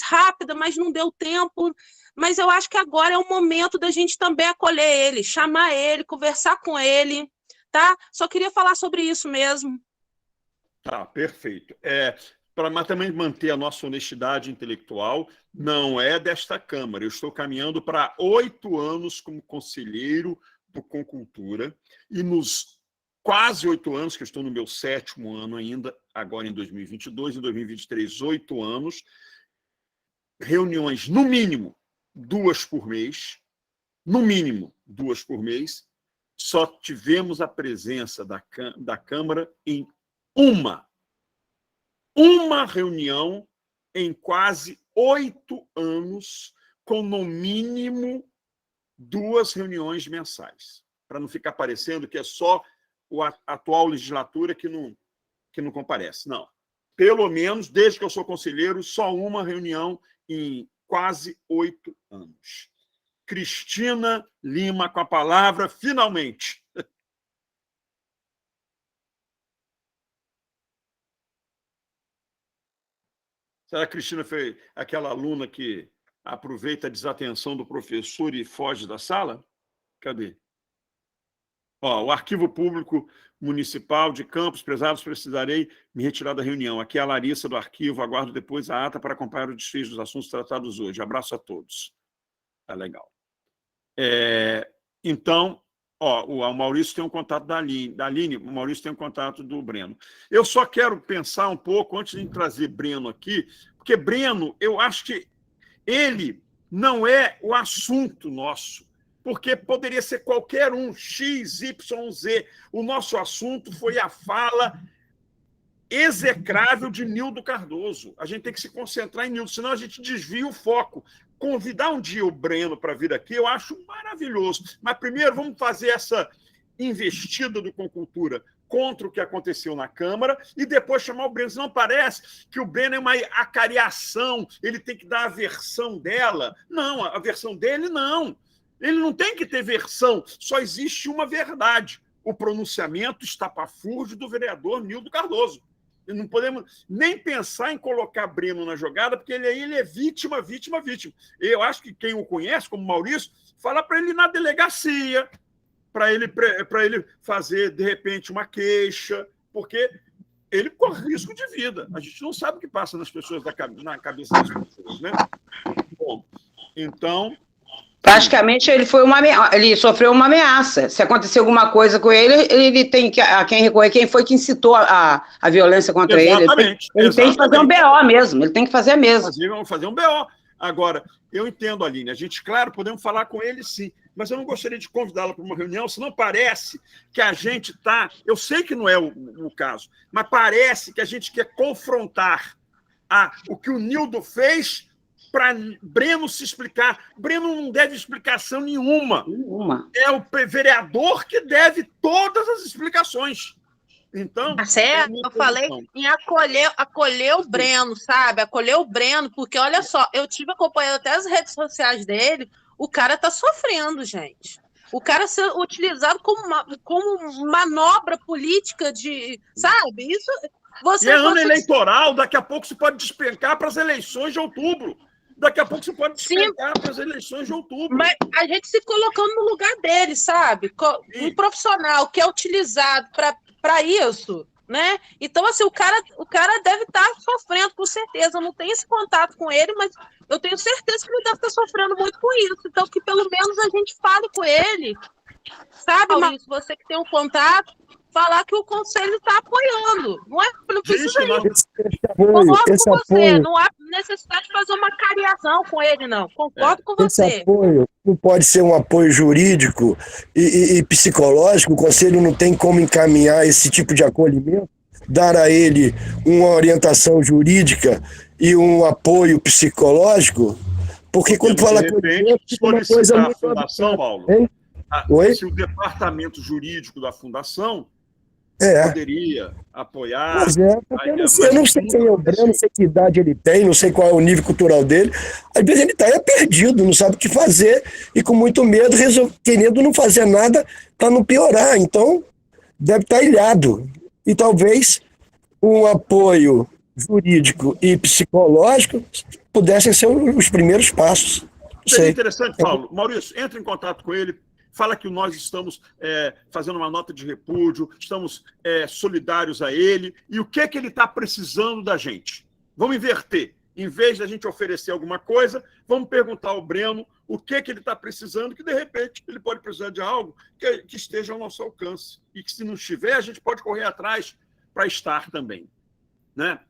rápida, mas não deu tempo. Mas eu acho que agora é o momento da gente também acolher ele, chamar ele, conversar com ele, tá? Só queria falar sobre isso mesmo. Tá, perfeito. Para também manter a nossa honestidade intelectual, não é desta Câmara. Eu estou caminhando para 8 anos como conselheiro do Concultura, e nos quase 8 anos, que eu estou no meu 7º ano ainda, agora em 2022, em 2023, 8 anos, reuniões, no mínimo, 2 por mês, no mínimo 2 por mês, só tivemos a presença da Câmara em uma reunião em quase 8 anos, com no mínimo 2 reuniões mensais, para não ficar parecendo que é só a atual legislatura que não comparece. Não. Pelo menos, desde que eu sou conselheiro, só uma reunião em quase 8 anos. Cristina Lima com a palavra, finalmente. Será que a Cristina foi aquela aluna que aproveita a desatenção do professor e foge da sala? Cadê? O Arquivo Público Municipal de Campos, prezados, precisarei me retirar da reunião. Aqui é a Larissa do arquivo, aguardo depois a ata para acompanhar o desfecho dos assuntos tratados hoje. Abraço a todos. Tá legal. Então, o Maurício tem um contato da Aline, o Maurício tem um contato do Breno. Eu só quero pensar um pouco, antes de trazer Breno aqui, porque Breno, eu acho que ele não é o assunto nosso, porque poderia ser qualquer um, X, Y, Z. O nosso assunto foi a fala execrável de Nildo Cardoso. A gente tem que se concentrar em Nildo, senão a gente desvia o foco. Convidar um dia o Breno para vir aqui, eu acho maravilhoso. Mas primeiro vamos fazer essa investida do Concultura contra o que aconteceu na Câmara e depois chamar o Breno. Não parece que o Breno é uma acariação, ele tem que dar a versão dela. Não, a versão dele não. Ele não tem que ter versão, só existe uma verdade. O pronunciamento estapafúrdio do vereador Nildo Cardoso. E não podemos nem pensar em colocar Breno na jogada, porque ele é vítima. Eu acho que quem o conhece, como Maurício, fala para ele ir na delegacia, para ele fazer, de repente, uma queixa, porque ele corre risco de vida. A gente não sabe o que passa nas pessoas, na cabeça das pessoas, né? Bom, então... Praticamente ele sofreu uma ameaça. Se acontecer alguma coisa com ele tem a quem recorrer, quem foi que incitou a violência contra ele. Ele tem que fazer um BO mesmo, ele tem que fazer mesmo. Vamos fazer um BO. Agora, eu entendo, Aline, a gente, claro, podemos falar com ele sim, mas eu não gostaria de convidá-la para uma reunião, senão parece que a gente está... Eu sei que não é o caso, mas parece que a gente quer confrontar o que o Nildo fez para Breno se explicar. Breno não deve explicação nenhuma. É o vereador que deve todas as explicações. Então... Marcelo, eu falei em acolher o Breno, sabe? Acolher o Breno, porque, olha só, eu tive acompanhando até as redes sociais dele, o cara tá sofrendo, gente. O cara ser utilizado como manobra política de... Sabe? Isso... E é ano eleitoral, daqui a pouco se pode despencar para as eleições de outubro. Daqui a pouco você pode despencar para as eleições de outubro. Mas a gente se colocando no lugar dele, sabe? Um profissional que é utilizado para isso, né? Então, assim, o cara deve estar sofrendo, com certeza. Eu não tenho esse contato com ele, mas eu tenho certeza que ele deve estar sofrendo muito com isso. Então, que pelo menos a gente fale com ele, sabe, Maurício? Você que tem um contato, falar que o conselho está apoiando. Não precisa ir. Concordo com você. Não há necessidade de fazer uma cariação com ele, não. Concordo com você. Esse apoio não pode ser um apoio jurídico e psicológico. O conselho não tem como encaminhar esse tipo de acolhimento, dar a ele uma orientação jurídica e um apoio psicológico, porque quando fala acolhimento, é uma coisa muito... Fundação, Paulo, se o departamento jurídico da Fundação poderia apoiar. Pois é, porque eu não sei quem é o Breno, não sei que idade ele tem, não sei qual é o nível cultural dele. Às vezes ele está perdido, não sabe o que fazer e com muito medo, querendo não fazer nada para não piorar. Então, deve estar ilhado. E talvez um apoio jurídico e psicológico pudessem ser os primeiros passos. Seria interessante, Paulo. Maurício, entre em contato com ele, fala que nós estamos fazendo uma nota de repúdio, estamos solidários a ele, e o que ele está precisando da gente. Vamos inverter. Em vez da gente oferecer alguma coisa, vamos perguntar ao Breno o que ele está precisando, que de repente ele pode precisar de algo que esteja ao nosso alcance. E que se não estiver, a gente pode correr atrás para estar também. Né?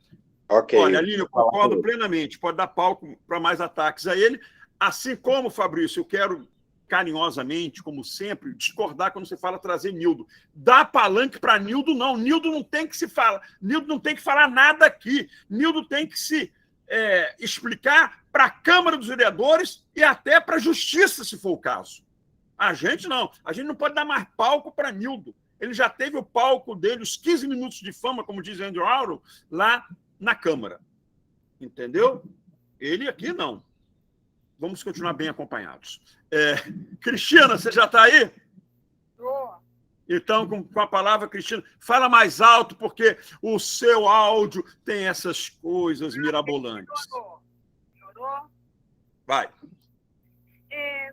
Ok. Olha, Aline, eu concordo plenamente. Pode dar palco para mais ataques a ele. Assim como, Fabrício, eu quero carinhosamente, como sempre, discordar quando você fala trazer Nildo. Dá palanque para Nildo, não. Nildo não tem que se falar. Nildo não tem que falar nada aqui. Nildo tem que se explicar para a Câmara dos Vereadores e até para a Justiça, se for o caso. A gente não. A gente não pode dar mais palco para Nildo. Ele já teve o palco dele, os 15 minutos de fama, como diz Andrew Auro, lá na Câmara. Entendeu? Ele aqui não. Vamos continuar bem acompanhados. Cristina, você já está aí? Estou. Então, com a palavra, Cristina, fala mais alto, porque o seu áudio tem essas coisas mirabolantes. Melhorou? Vai.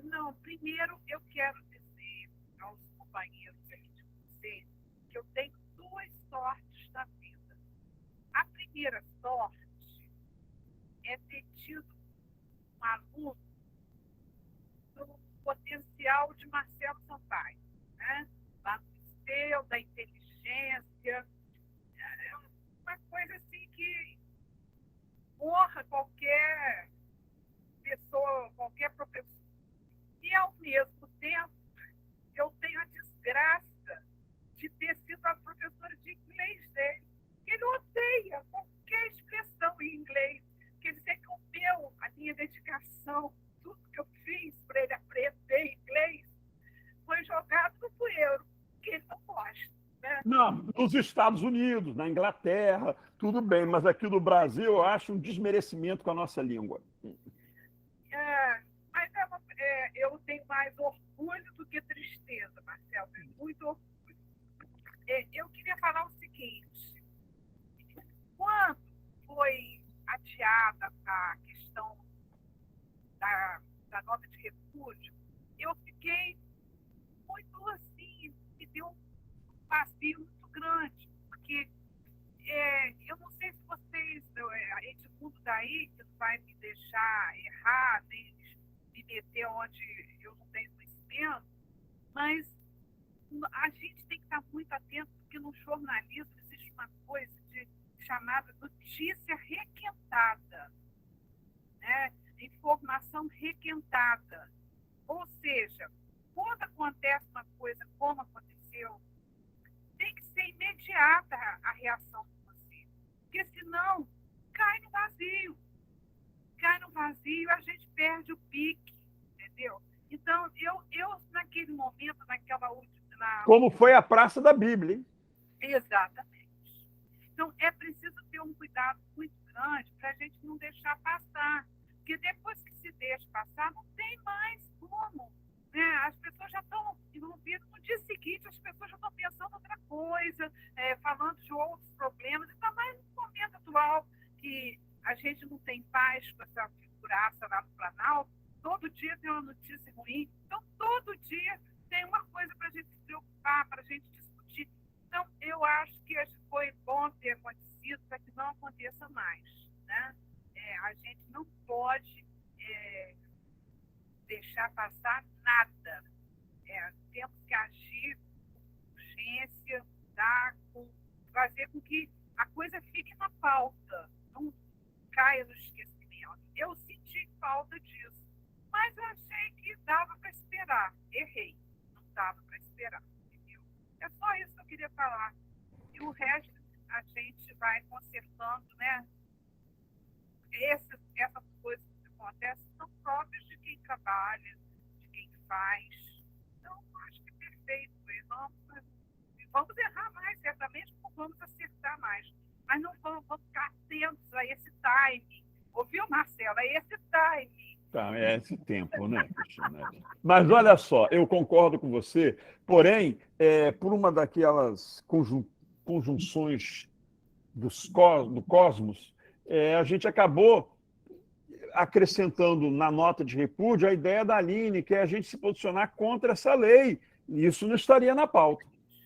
Não, primeiro eu quero dizer aos companheiros aqui de você que eu tenho duas sortes na vida. A primeira sorte é ter tido um aluno do potencial de Marcelo Sampaio, né? Lá no Liceu, da inteligência, é uma coisa assim que honra qualquer pessoa, qualquer professor. E, ao mesmo tempo, eu tenho a desgraça de ter sido a professora de inglês dele. Ele odeia qualquer expressão em inglês. Quer dizer que a minha dedicação, tudo que eu fiz para ele aprender inglês, foi jogado no bueiro, que ele não gosta. Né? Não, nos Estados Unidos, na Inglaterra, tudo bem, mas aqui no Brasil eu acho um desmerecimento com a nossa língua. Mas eu tenho mais orgulho do que tristeza, Marcelo, tenho muito orgulho. Eu queria falar o seguinte, quando foi adiada a questão da nota de repúdio, eu fiquei muito assim, me deu um vazio muito grande, porque eu não sei se vocês, Edmundo daí, que não vai me deixar errar, nem me meter onde eu não tenho conhecimento, mas a gente tem que estar muito atento, porque no jornalismo existe uma coisa chamada notícia requentada, né? Informação requentada. Ou seja, quando acontece uma coisa como aconteceu, tem que ser imediata a reação de você, porque senão cai no vazio. Cai no vazio e a gente perde o pique, entendeu? Então, eu naquele momento, naquela última... Como foi a Praça da Bíblia, hein? Exatamente. Então, é preciso ter um cuidado muito grande para a gente não deixar passar. Porque depois que se deixa passar, não tem mais como. Né? As pessoas já estão envolvidas. No dia seguinte, as pessoas já estão pensando outra coisa, falando de outros problemas. Ainda mais no momento atual, que a gente não tem paz com essa figuraça lá no Planalto. Todo dia tem uma notícia ruim. Então, todo dia tem uma coisa para a gente se preocupar, para a gente discutir. Então, eu acho que foi bom ter acontecido para que não aconteça mais. Né? A gente não pode deixar passar nada. Temos que agir com urgência, fazer com que a coisa fique na pauta, não caia no esquecimento. Eu senti falta disso, mas eu achei que dava para esperar. Errei, não dava para esperar. Entendeu? É só isso que eu queria falar. E o resto a gente vai consertando, né? Essas coisas que acontecem são próprias de quem trabalha, de quem faz. Então, acho que é perfeito. Vamos vamos errar mais, certamente, ou vamos acertar mais. Mas não vamos ficar atentos a esse time. Ouviu, Marcelo? É esse time. Tá, é esse tempo, né, Cristina? Mas olha só, eu concordo com você, porém, por uma daquelas conjunções do cosmos, a gente acabou acrescentando na nota de repúdio a ideia da Aline, que é a gente se posicionar contra essa lei. Isso não estaria na pauta.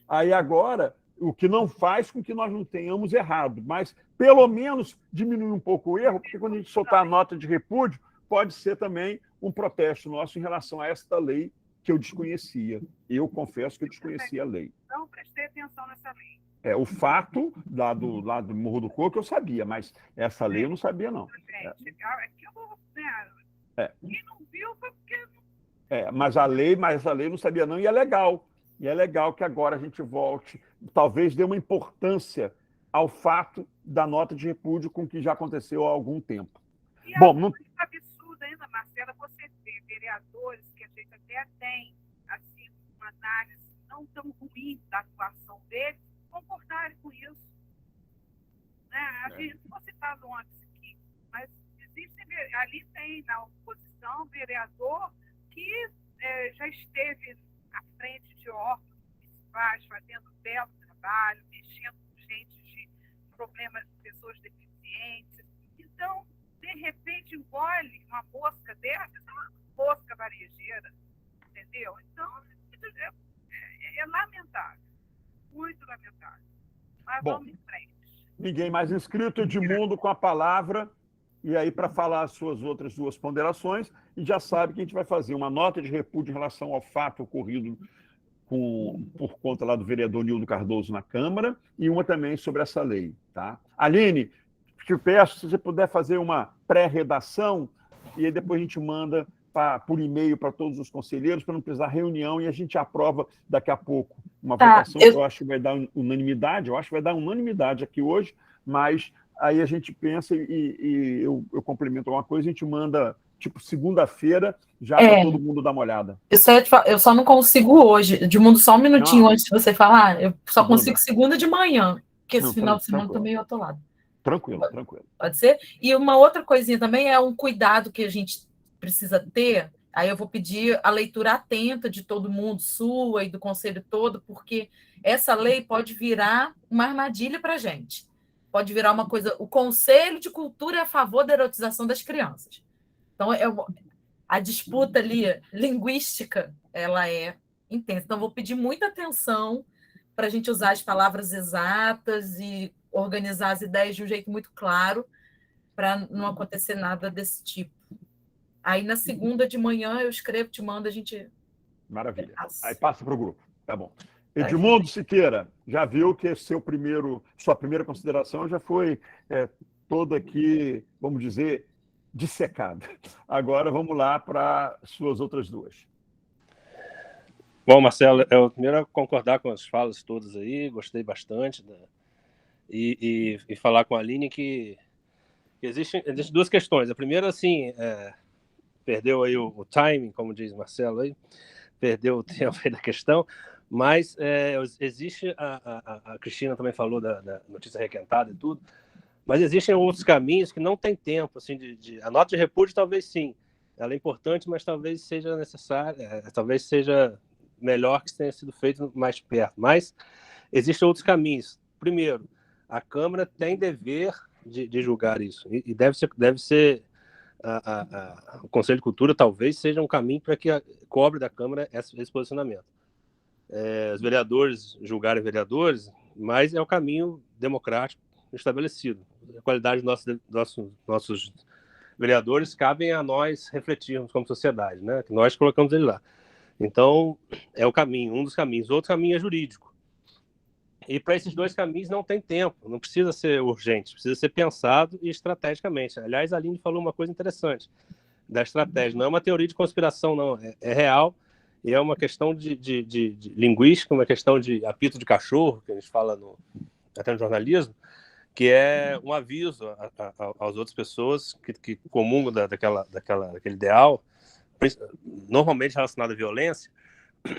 Aí agora, o que não faz com que nós não tenhamos errado, mas pelo menos diminuir um pouco o erro, porque quando a gente soltar a nota de repúdio, pode ser também um protesto nosso em relação a esta lei que eu desconhecia. Eu confesso que eu desconhecia a lei. Não prestei atenção nessa lei. O fato lá do Morro do Coco eu sabia, mas essa lei eu não sabia, não. Aquilo, quem não viu foi porque... Mas a lei eu não sabia, não, e é legal. E é legal que agora a gente volte, talvez dê uma importância ao fato da nota de repúdio com o que já aconteceu há algum tempo. E bom, não... absurdo ainda, Marcela, você vê vereadores que a gente até tem assim, uma análise não tão ruim da atuação deles, concordarem com isso. Né? A gente não vou citar nomes aqui, mas existe, ali tem na oposição vereador que já esteve à frente de órgãos municipais, fazendo um belo trabalho, mexendo com gente de problemas de pessoas deficientes. Então, de repente, engole uma mosca dessa, é uma mosca varejeira, entendeu? Então, é lamentável, muito lamentável. Mas vamos em frente. Ninguém mais inscrito, Edmundo com a palavra, e aí para falar as suas outras duas ponderações, e já sabe que a gente vai fazer uma nota de repúdio em relação ao fato ocorrido por conta lá do vereador Nildo Cardoso na Câmara, e uma também sobre essa lei. Tá? Aline, te peço, se você puder fazer uma pré-redação, e aí depois a gente manda por e-mail para todos os conselheiros, para não precisar reunião, e a gente aprova daqui a pouco uma votação que eu acho que vai dar unanimidade, aqui hoje, mas aí a gente pensa e eu complemento alguma coisa, a gente manda, tipo, segunda-feira, já para todo mundo dar uma olhada. Eu só não consigo hoje, Edmundo, só um minutinho antes de você falar, eu só consigo segunda de manhã, porque esse final de semana eu estou meio atolado. Tranquilo. Pode ser? E uma outra coisinha também é um cuidado que a gente precisa ter, aí eu vou pedir a leitura atenta de todo mundo, sua e do conselho todo, porque essa lei pode virar uma armadilha para a gente. Pode virar uma coisa... O Conselho de Cultura é a favor da erotização das crianças. Então, a disputa ali, linguística, ela é intensa. Então, vou pedir muita atenção para a gente usar as palavras exatas e organizar as ideias de um jeito muito claro, para não acontecer nada desse tipo. Aí, na segunda de manhã, eu escrevo, te mando, a gente... Maravilha. Aí passa para o grupo. Tá bom. Edmundo Siqueira, já viu que sua primeira consideração já foi toda aqui, vamos dizer, dissecada. Agora vamos lá para suas outras duas. Bom, Marcelo, eu primeiro concordar com as falas todas aí, gostei bastante, e falar com a Aline que existem duas questões. A primeira, assim, perdeu aí o timing, como diz Marcelo aí, perdeu o tempo aí da questão, mas existe, a Cristina também falou da notícia requentada e tudo, mas existem outros caminhos que não tem tempo, assim, a nota de repúdio talvez sim, ela é importante, mas talvez seja necessária, talvez seja melhor que tenha sido feito mais perto, mas existem outros caminhos. Primeiro, a Câmara tem dever de julgar isso, e deve ser o Conselho de Cultura talvez seja um caminho para que cobre da Câmara esse posicionamento. Os vereadores julgarem vereadores, mas é o caminho democrático estabelecido. A qualidade dos nossos vereadores cabem a nós refletirmos como sociedade, né? Que nós colocamos ele lá. Então, é o caminho, um dos caminhos. Outro caminho é jurídico. E para esses dois caminhos não tem tempo, não precisa ser urgente, precisa ser pensado e estrategicamente. Aliás, a Aline falou uma coisa interessante da estratégia. Não é uma teoria de conspiração, não. É real e é uma questão de linguística, uma questão de apito de cachorro, que a gente fala até no jornalismo, que é um aviso às outras pessoas que comungam daquele ideal, normalmente relacionado à violência,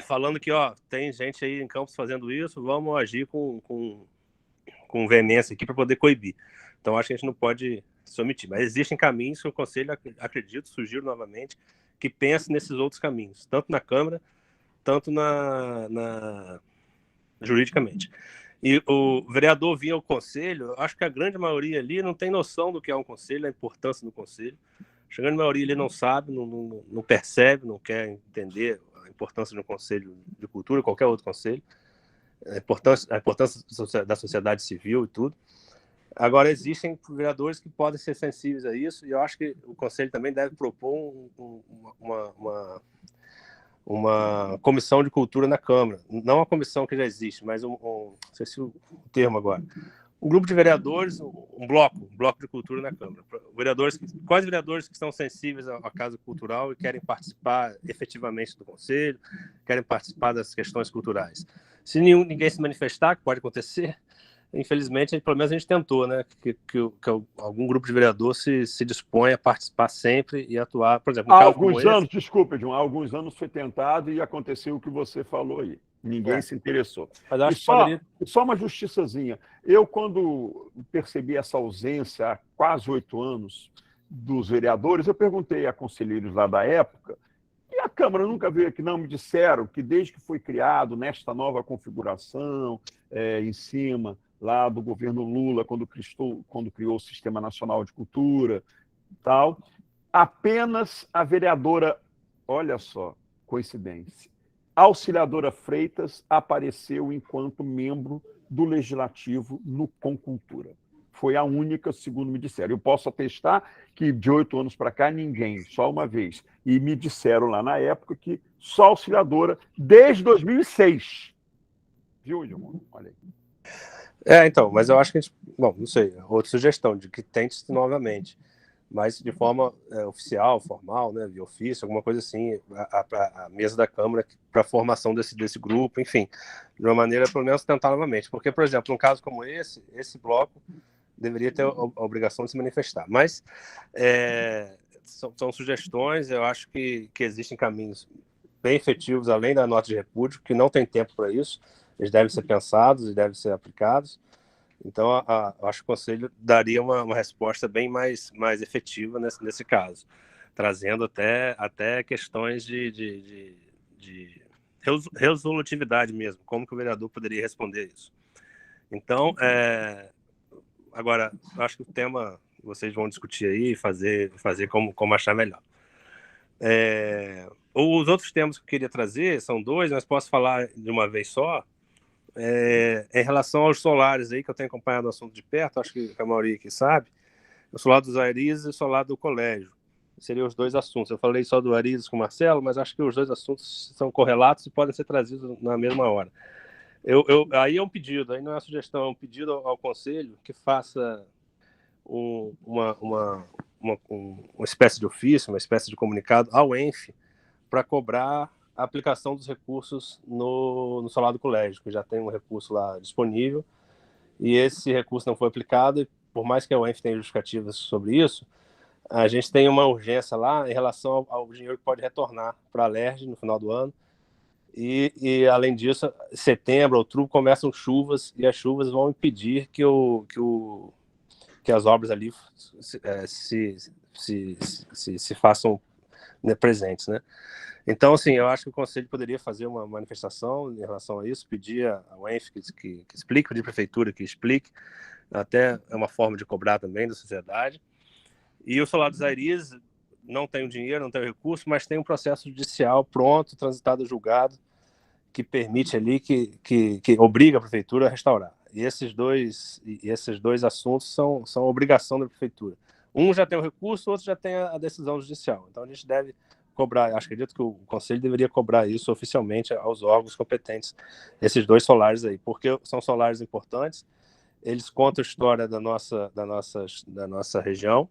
falando que, ó, tem gente aí em Campos fazendo isso, vamos agir com veemência aqui para poder coibir. Então, acho que a gente não pode se omitir. Mas existem caminhos que o Conselho, acredito, sugiro novamente, que pense nesses outros caminhos, tanto na Câmara, tanto juridicamente. E o vereador vinha ao Conselho, acho que a grande maioria ali não tem noção do que é um Conselho, a importância do Conselho. A grande maioria ali não sabe, não percebe, não quer entender a importância de um Conselho de Cultura, qualquer outro conselho, a importância da sociedade civil e tudo. Agora, existem vereadores que podem ser sensíveis a isso, e eu acho que o Conselho também deve propor uma comissão de cultura na Câmara. Não a comissão que já existe, mas não sei se o termo agora. Um grupo de vereadores, um bloco de cultura na Câmara. Quais vereadores que estão sensíveis à Casa Cultural e querem participar efetivamente do Conselho, querem participar das questões culturais. Se ninguém se manifestar, que pode acontecer, infelizmente, pelo menos a gente tentou, né, que algum grupo de vereadores se dispõe a participar sempre e atuar, por exemplo, no Há caso como alguns esse. anos, desculpa, Edson, há alguns anos foi tentado e aconteceu o que você falou aí. Ninguém se interessou. Mas acho E que poderia... só uma justiçazinha. Eu, quando percebi essa ausência há quase 8 anos dos vereadores, eu perguntei a conselheiros lá da época, e a Câmara nunca veio aqui, não, me disseram que desde que foi criado, nesta nova configuração, em cima lá do governo Lula, quando criou o Sistema Nacional de Cultura e tal, apenas a vereadora, olha só, coincidência, Auxiliadora Freitas apareceu enquanto membro do Legislativo no Concultura. Foi a única, segundo me disseram. Eu posso atestar que de 8 anos para cá, ninguém, só uma vez. E me disseram lá na época que só auxiliadora desde 2006. Viu, Edmundo? Olha aí. Então, mas eu acho que a gente... Bom, não sei, outra sugestão, de que tente novamente, mas de forma oficial, formal, né, via ofício, alguma coisa assim, a mesa da Câmara para a formação desse grupo, enfim, de uma maneira, pelo menos, tentar novamente. Porque, por exemplo, num caso como esse bloco deveria ter a obrigação de se manifestar. Mas são sugestões, eu acho que existem caminhos bem efetivos, além da nota de repúdio, que não tem tempo para isso, eles devem ser pensados e devem ser aplicados. Então, eu acho que o Conselho daria uma resposta bem mais efetiva nesse caso, trazendo até questões de resolutividade mesmo, como que o vereador poderia responder isso. Então, agora, eu acho que o tema vocês vão discutir aí e fazer como achar melhor. Os outros temas que eu queria trazer são 2, mas posso falar de uma vez só. Em relação aos solares aí, que eu tenho acompanhado o assunto de perto, acho que a maioria aqui sabe, o solar dos Arizes e o solar do colégio. Seriam os 2 assuntos. Eu falei só do Arizes com o Marcelo, mas acho que os 2 assuntos são correlatos e podem ser trazidos na mesma hora. Aí é um pedido, aí não é uma sugestão, é um pedido ao Conselho que faça uma espécie de ofício, uma espécie de comunicado ao ENF para cobrar a aplicação dos recursos no solar do colégio, que já tem um recurso lá disponível, e esse recurso não foi aplicado, e por mais que a UENF tenha justificativas sobre isso, a gente tem uma urgência lá em relação ao dinheiro que pode retornar para a LERJ no final do ano, e além disso, setembro, outubro, começam chuvas, e as chuvas vão impedir que as obras ali se façam, né, presentes, né? Então, assim, eu acho que o Conselho poderia fazer uma manifestação em relação a isso, pedir a UENF que explique, pedir à Prefeitura que explique, até é uma forma de cobrar também da sociedade. E o solar dos Arizes não tem o dinheiro, não tem o recurso, mas tem um processo judicial pronto, transitado, julgado, que permite ali, que obriga a Prefeitura a restaurar. E esses dois assuntos são obrigação da Prefeitura. Um já tem o recurso, o outro já tem a decisão judicial. Então, a gente deve cobrar, acredito que o Conselho deveria cobrar isso oficialmente aos órgãos competentes, esses 2 solares aí, porque são solares importantes, eles contam a história da nossa região,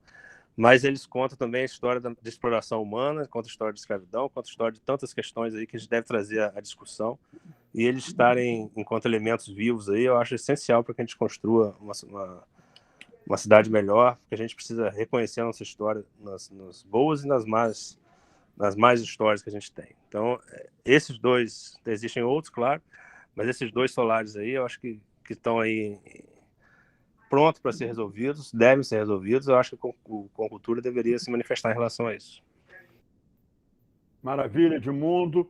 mas eles contam também a história de exploração humana, contam a história de escravidão, contam a história de tantas questões aí que a gente deve trazer à discussão, e eles estarem enquanto elementos vivos aí, eu acho essencial para que a gente construa uma cidade melhor, porque a gente precisa reconhecer a nossa história nas boas e nas más histórias que a gente tem. Então, esses dois, existem outros, claro, mas esses dois solares aí, eu acho que estão aí prontos para ser resolvidos, devem ser resolvidos. Eu acho que o Concultura deveria se manifestar em relação a isso. Maravilha, Edmundo.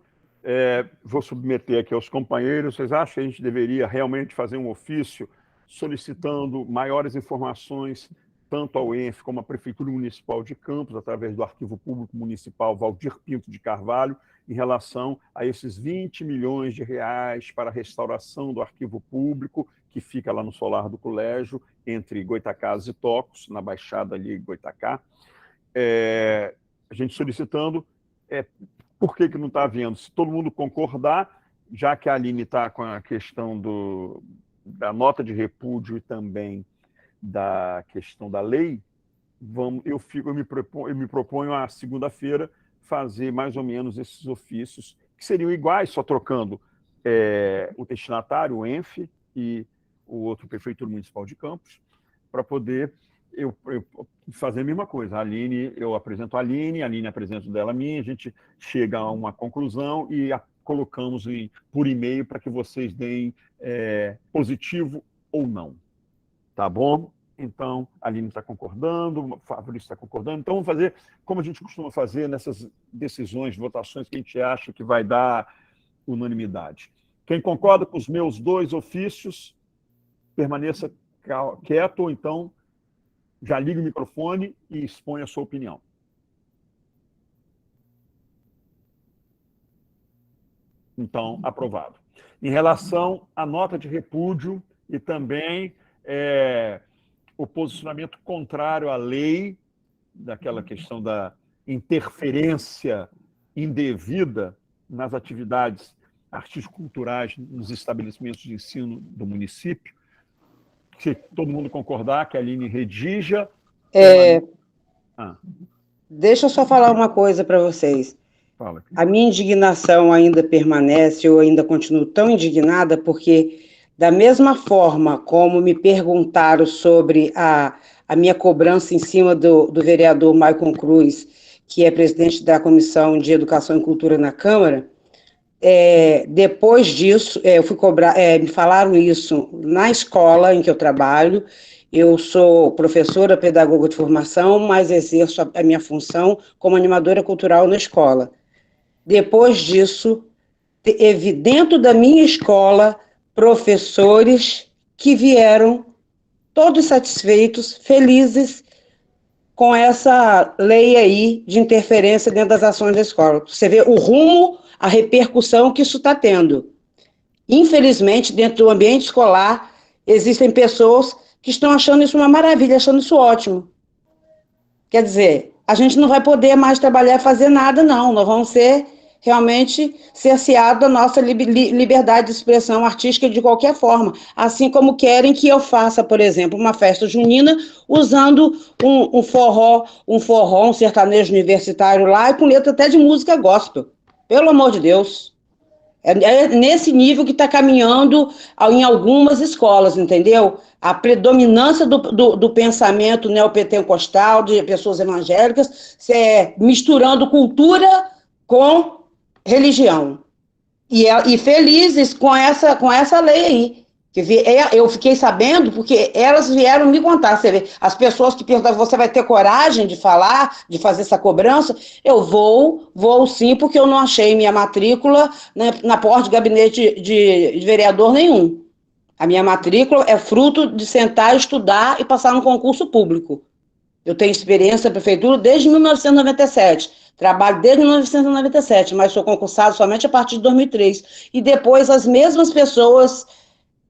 Vou submeter aqui aos companheiros. Vocês acham que a gente deveria realmente fazer um ofício solicitando maiores informações tanto ao ENF como à Prefeitura Municipal de Campos, através do Arquivo Público Municipal Valdir Pinto de Carvalho, em relação a esses 20 milhões de reais para a restauração do arquivo público, que fica lá no solar do colégio, entre Goitacazes e Tocos, na Baixada ali, Goitacá. A gente solicitando, por que não está havendo? Se todo mundo concordar, já que a Aline está com a questão da nota de repúdio e também da questão da lei, eu me proponho a segunda-feira fazer mais ou menos esses ofícios, que seriam iguais, só trocando o destinatário, o ENF, e o outro Prefeitura Municipal de Campos, para poder eu fazer a mesma coisa. A Aline, eu apresento a Aline apresenta dela a mim, a gente chega a uma conclusão e colocamos por e-mail para que vocês deem positivo ou não. Tá bom? Então, a Aline está concordando, o Fabrício está concordando. Então, vamos fazer como a gente costuma fazer nessas decisões, votações que a gente acha que vai dar unanimidade. Quem concorda com os meus dois ofícios, permaneça quieto, ou então já ligue o microfone e expõe a sua opinião. Então, aprovado. Em relação à nota de repúdio e também o posicionamento contrário à lei, daquela questão da interferência indevida nas atividades artístico-culturais nos estabelecimentos de ensino do município, se todo mundo concordar que a Aline redija... Deixa eu só falar uma coisa para vocês. Fala. A minha indignação ainda permanece, eu ainda continuo tão indignada, porque da mesma forma como me perguntaram sobre a minha cobrança em cima do vereador Maicon Cruz, que é presidente da Comissão de Educação e Cultura na Câmara, depois disso, eu fui cobrar, me falaram isso na escola em que eu trabalho. Eu sou professora, pedagoga de formação, mas exerço a minha função como animadora cultural na escola. Depois disso, teve dentro da minha escola professores que vieram todos satisfeitos, felizes com essa lei aí de interferência dentro das ações da escola. Você vê o rumo, a repercussão que isso está tendo. Infelizmente, dentro do ambiente escolar, existem pessoas que estão achando isso uma maravilha, achando isso ótimo. Quer dizer, a gente não vai poder mais trabalhar e fazer nada, não. Nós vamos ser realmente cerceados da nossa liberdade de expressão artística de qualquer forma. Assim como querem que eu faça, por exemplo, uma festa junina usando um forró, um sertanejo universitário lá e com letra até de música gospel. Pelo amor de Deus. É nesse nível que está caminhando em algumas escolas, entendeu? A predominância do pensamento neopentecostal, de pessoas evangélicas, misturando cultura com religião. E felizes com essa lei aí. Eu fiquei sabendo porque elas vieram me contar. Você vê, as pessoas que perguntavam, você vai ter coragem de falar, de fazer essa cobrança? Eu vou sim, porque eu não achei minha matrícula, né, na porta de gabinete de vereador nenhum. A minha matrícula é fruto de sentar, estudar e passar num concurso público. Eu tenho experiência na prefeitura desde 1997. Trabalho desde 1997, mas sou concursado somente a partir de 2003. E depois as mesmas pessoas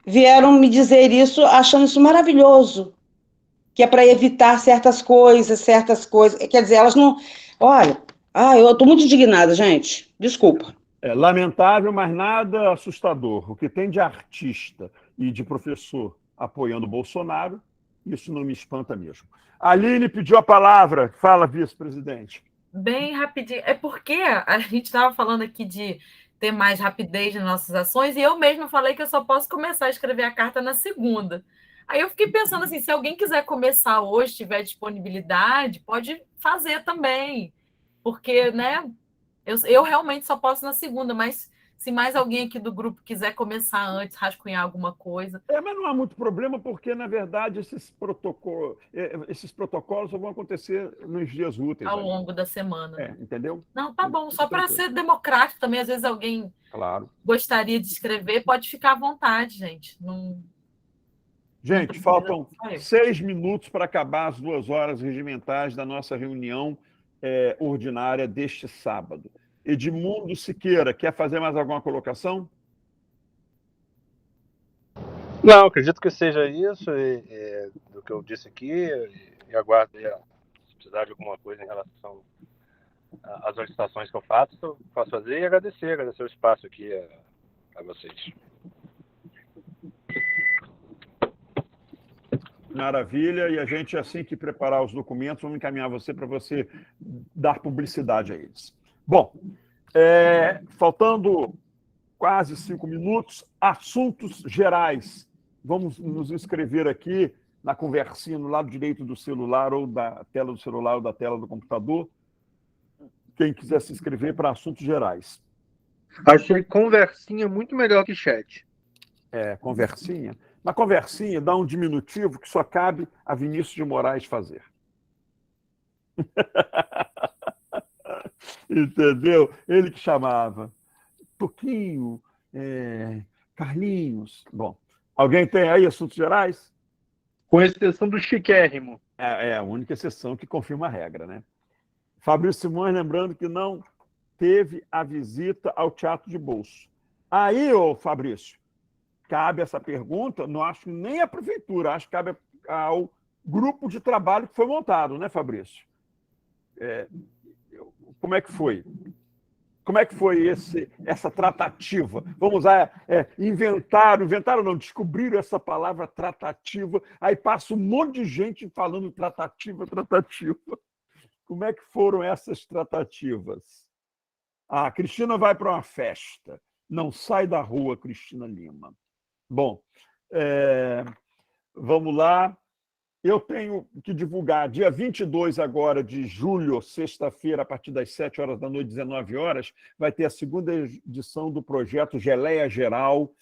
vieram me dizer isso, achando isso maravilhoso, que é para evitar certas coisas. Quer dizer, elas não... Olha, eu estou muito indignada, gente. Desculpa. É lamentável, mas nada assustador. O que tem de artista e de professor apoiando o Bolsonaro, isso não me espanta mesmo. A Aline pediu a palavra. Fala, vice-presidente. Bem rapidinho. É porque a gente estava falando aqui de ter mais rapidez nas nossas ações, e eu mesma falei que eu só posso começar a escrever a carta na segunda. Aí eu fiquei pensando assim, se alguém quiser começar hoje, tiver disponibilidade, pode fazer também. Porque, né, Eu realmente só posso na segunda, mas se mais alguém aqui do grupo quiser começar antes, rascunhar alguma coisa. Mas não há muito problema, porque, na verdade, esses protocolos só vão acontecer nos dias úteis. Ao longo da semana. Entendeu? Não, tá bom. Só para ser democrático também, às vezes alguém gostaria de escrever, pode ficar à vontade, gente. Não... Gente, faltam 6 minutos para acabar as 2 horas regimentais da nossa reunião ordinária deste sábado. Edmundo Siqueira, quer fazer mais alguma colocação? Não, acredito que seja isso, do que eu disse aqui, e aguardo se precisar de alguma coisa em relação às solicitações que eu posso fazer, e agradecer o espaço aqui a vocês. Maravilha, e a gente, assim que preparar os documentos, vamos encaminhar você para você dar publicidade a eles. Bom, faltando quase 5 minutos, assuntos gerais. Vamos nos inscrever aqui na conversinha no lado direito do celular, ou da tela do celular, ou da tela do computador. Quem quiser se inscrever para assuntos gerais. Achei conversinha muito melhor que chat. Conversinha. Na conversinha, dá um diminutivo que só cabe a Vinícius de Moraes fazer. Entendeu? Ele que chamava. Toquinho, Carlinhos. Bom, alguém tem aí assuntos gerais? Com exceção do chiquérrimo. É a única exceção que confirma a regra, né? Fabrício Simões, lembrando que não teve a visita ao Teatro de Bolso. Aí, ô Fabrício, cabe essa pergunta, não acho nem a prefeitura, acho que cabe ao grupo de trabalho que foi montado, né, Fabrício? Como é que foi? Como é que foi essa tratativa? Vamos usar, inventaram não, descobriram essa palavra tratativa, aí passa um monte de gente falando tratativa. Como é que foram essas tratativas? A Cristina vai para uma festa, não sai da rua, Cristina Lima. Bom, vamos lá. Eu tenho que divulgar, dia 22 agora de julho, sexta-feira, a partir das 7 horas da noite, 19 horas, vai ter a segunda edição do projeto Geleia Geral,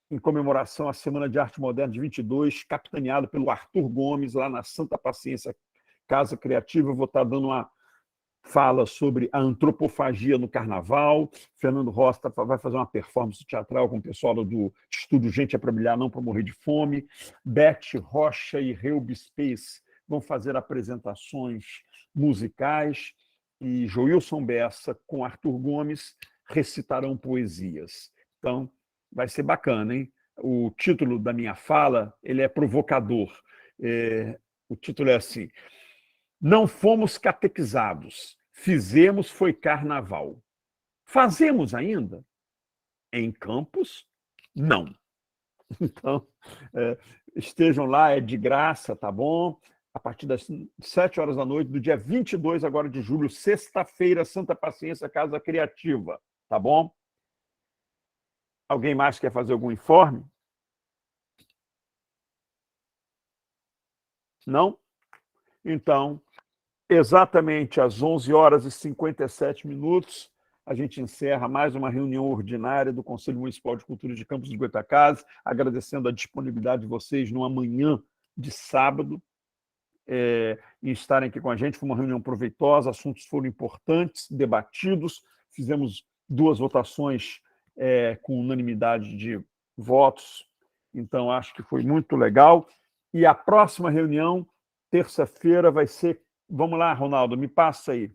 em comemoração à Semana de Arte Moderna de 22, capitaneado pelo Arthur Gomes, lá na Santa Paciência Casa Criativa. Eu vou estar dando uma fala sobre a antropofagia no carnaval. Fernando Rosta vai fazer uma performance teatral com o pessoal do Estúdio Gente é para Brilhar, não para morrer de fome. Beth Rocha e Reubi Space vão fazer apresentações musicais, e Joilson Bessa com Arthur Gomes recitarão poesias. Então, vai ser bacana, hein? O título da minha fala, ele é provocador. O título é assim: não fomos catequizados, fizemos foi carnaval. Fazemos ainda? Em Campos, não. Então, estejam lá, é de graça, tá bom? A partir das 7 horas da noite, do dia 22 agora de julho, sexta-feira, Santa Paciência, Casa Criativa, tá bom? Alguém mais quer fazer algum informe? Não? Então, exatamente às 11 horas e 57 minutos, a gente encerra mais uma reunião ordinária do Conselho Municipal de Cultura de Campos dos Goytacazes, agradecendo a disponibilidade de vocês numa manhã de sábado, em estarem aqui com a gente. Foi uma reunião proveitosa, assuntos foram importantes, debatidos, fizemos 2 votações com unanimidade de votos, então acho que foi muito legal. E a próxima reunião, terça-feira, vai ser... Vamos lá, Ronaldo, me passa aí.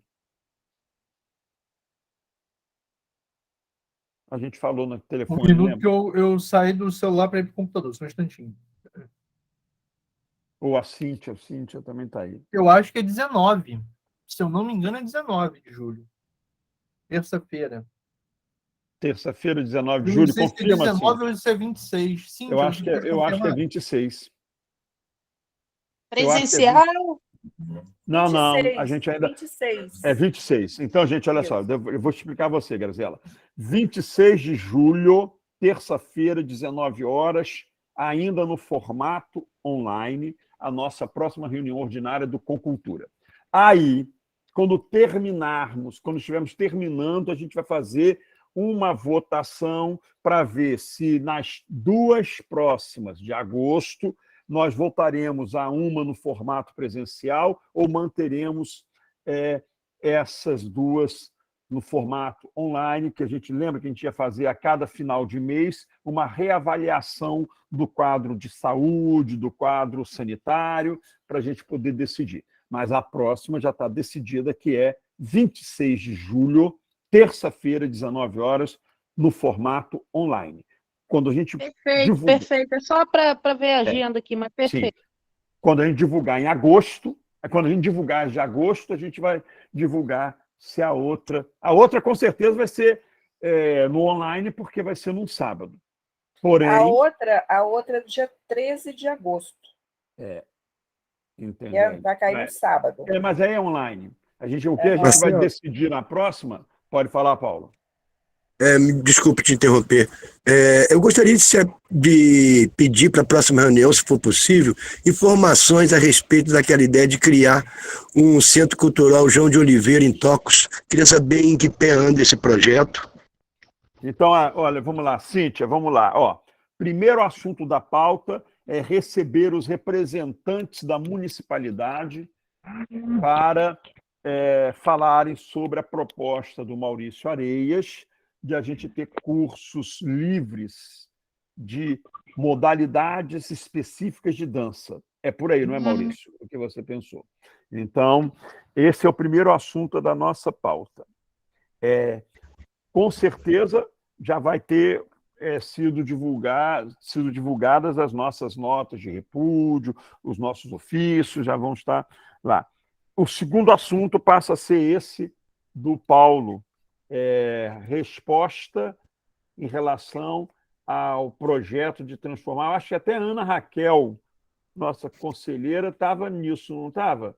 A gente falou no telefone. Um minuto que eu saí do celular para ir para o computador, só um instantinho. Ou a Cíntia também está aí. Eu acho que é 19. Se eu não me engano, é 19 de julho. Terça-feira. Terça-feira, 19 de julho, confirma, se é 19 ou se é 26. Sim, eu acho que é 26. Presencial? Não, 26, a gente ainda... 26. É 26. Então, gente, olha só, eu vou explicar a você, Graziela. 26 de julho, terça-feira, 19 horas, ainda no formato online, a nossa próxima reunião ordinária do Concultura. Aí, Quando terminarmos, quando estivermos terminando, a gente vai fazer uma votação para ver se nas 2 próximas de agosto nós voltaremos a uma no formato presencial ou manteremos essas 2 no formato online, que a gente lembra que a gente ia fazer a cada final de mês uma reavaliação do quadro de saúde, do quadro sanitário, para a gente poder decidir. Mas a próxima já está decidida, que é 26 de julho, terça-feira, 19 horas, no formato online. Quando a gente Perfeito, perfeito. É só para ver a agenda aqui, mas perfeito. Sim. Quando a gente divulgar em agosto, quando a gente divulgar de agosto, a gente vai divulgar se a outra... A outra, com certeza, vai ser no online, porque vai ser num sábado. Porém... A outra é dia 13 de agosto. Entendeu? Vai cair no sábado. Mas aí é online. O que a gente vai decidir na próxima? Pode falar, Paulo. Desculpe te interromper. Eu gostaria de pedir para a próxima reunião, se for possível, informações a respeito daquela ideia de criar um Centro Cultural João de Oliveira em Tocos. Queria saber em que pé anda esse projeto. Então, olha, vamos lá, Cíntia, vamos lá. Primeiro assunto da pauta é receber os representantes da municipalidade para falarem sobre a proposta do Maurício Areias de a gente ter cursos livres de modalidades específicas de dança. É por aí, não é, Maurício? O que você pensou. Então, esse é o primeiro assunto da nossa pauta. Com certeza, já vai ter sido divulgadas as nossas notas de repúdio, os nossos ofícios já vão estar lá. O segundo assunto passa a ser esse do Paulo, resposta em relação ao projeto de transformar. Eu acho que até a Ana Raquel, nossa conselheira, estava nisso, não estava?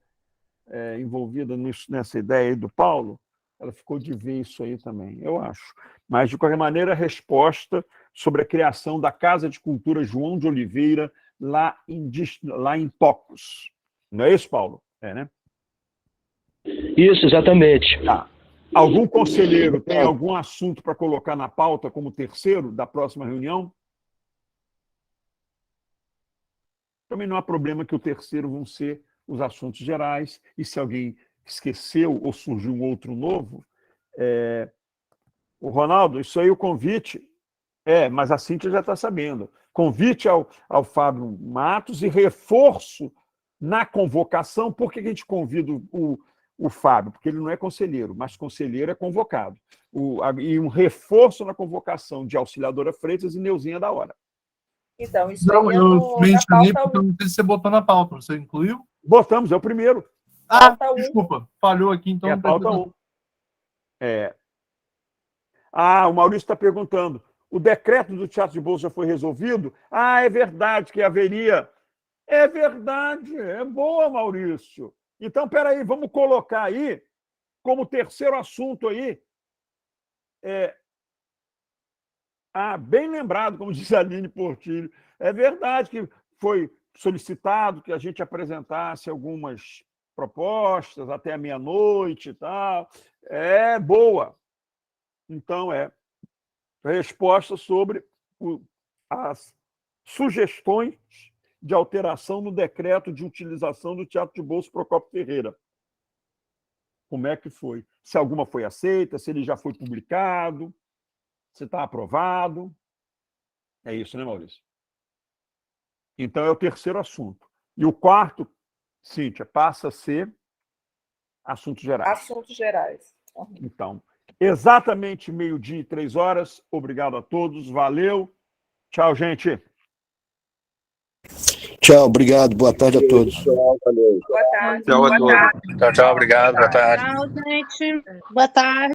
Envolvida nessa ideia aí do Paulo. Ela ficou de ver isso aí também, eu acho. Mas, de qualquer maneira, a resposta sobre a criação da Casa de Cultura João de Oliveira lá em Tocos. Não é isso, Paulo? Né? Isso, exatamente. Tá. Algum conselheiro tem algum assunto para colocar na pauta como terceiro da próxima reunião? Também não há problema que o terceiro vão ser os assuntos gerais, e se alguém esqueceu ou surgiu um outro novo, o Ronaldo, isso aí o convite, mas a Cíntia já está sabendo, convite ao Fábio Matos e reforço na convocação. Por que a gente convida o Fábio? Porque ele não é conselheiro, mas conselheiro é convocado. E um reforço na convocação de Auxiliadora Freitas e Neuzinha da Hora. Então, isso não, aí eu mencionei porque eu não sei se você botou na pauta. Você incluiu? Botamos, é o primeiro. Desculpa, falhou aqui, então. É a pauta 1. O Maurício está perguntando, o decreto do Teatro de Bolsa já foi resolvido? É verdade que haveria. É verdade, é boa, Maurício. Então, espera aí, vamos colocar aí, como terceiro assunto aí, bem lembrado, como diz a Aline Portilho, é verdade que foi solicitado que a gente apresentasse algumas propostas até a meia-noite e tal. É boa. Então, resposta sobre as sugestões de alteração no decreto de utilização do Teatro de Bolsa Procópio Ferreira. Como é que foi? Se alguma foi aceita, se ele já foi publicado, se está aprovado. É isso, né, Maurício? Então, é o terceiro assunto. E o quarto, Cíntia, passa a ser assuntos gerais. Assuntos gerais. Então, exatamente 12h03. Obrigado a todos. Valeu. Tchau, gente. Tchau, obrigado. Boa tarde a todos. Boa tarde. Tchau a todos. Tchau, obrigado. Boa tarde. Tchau, gente. Boa tarde.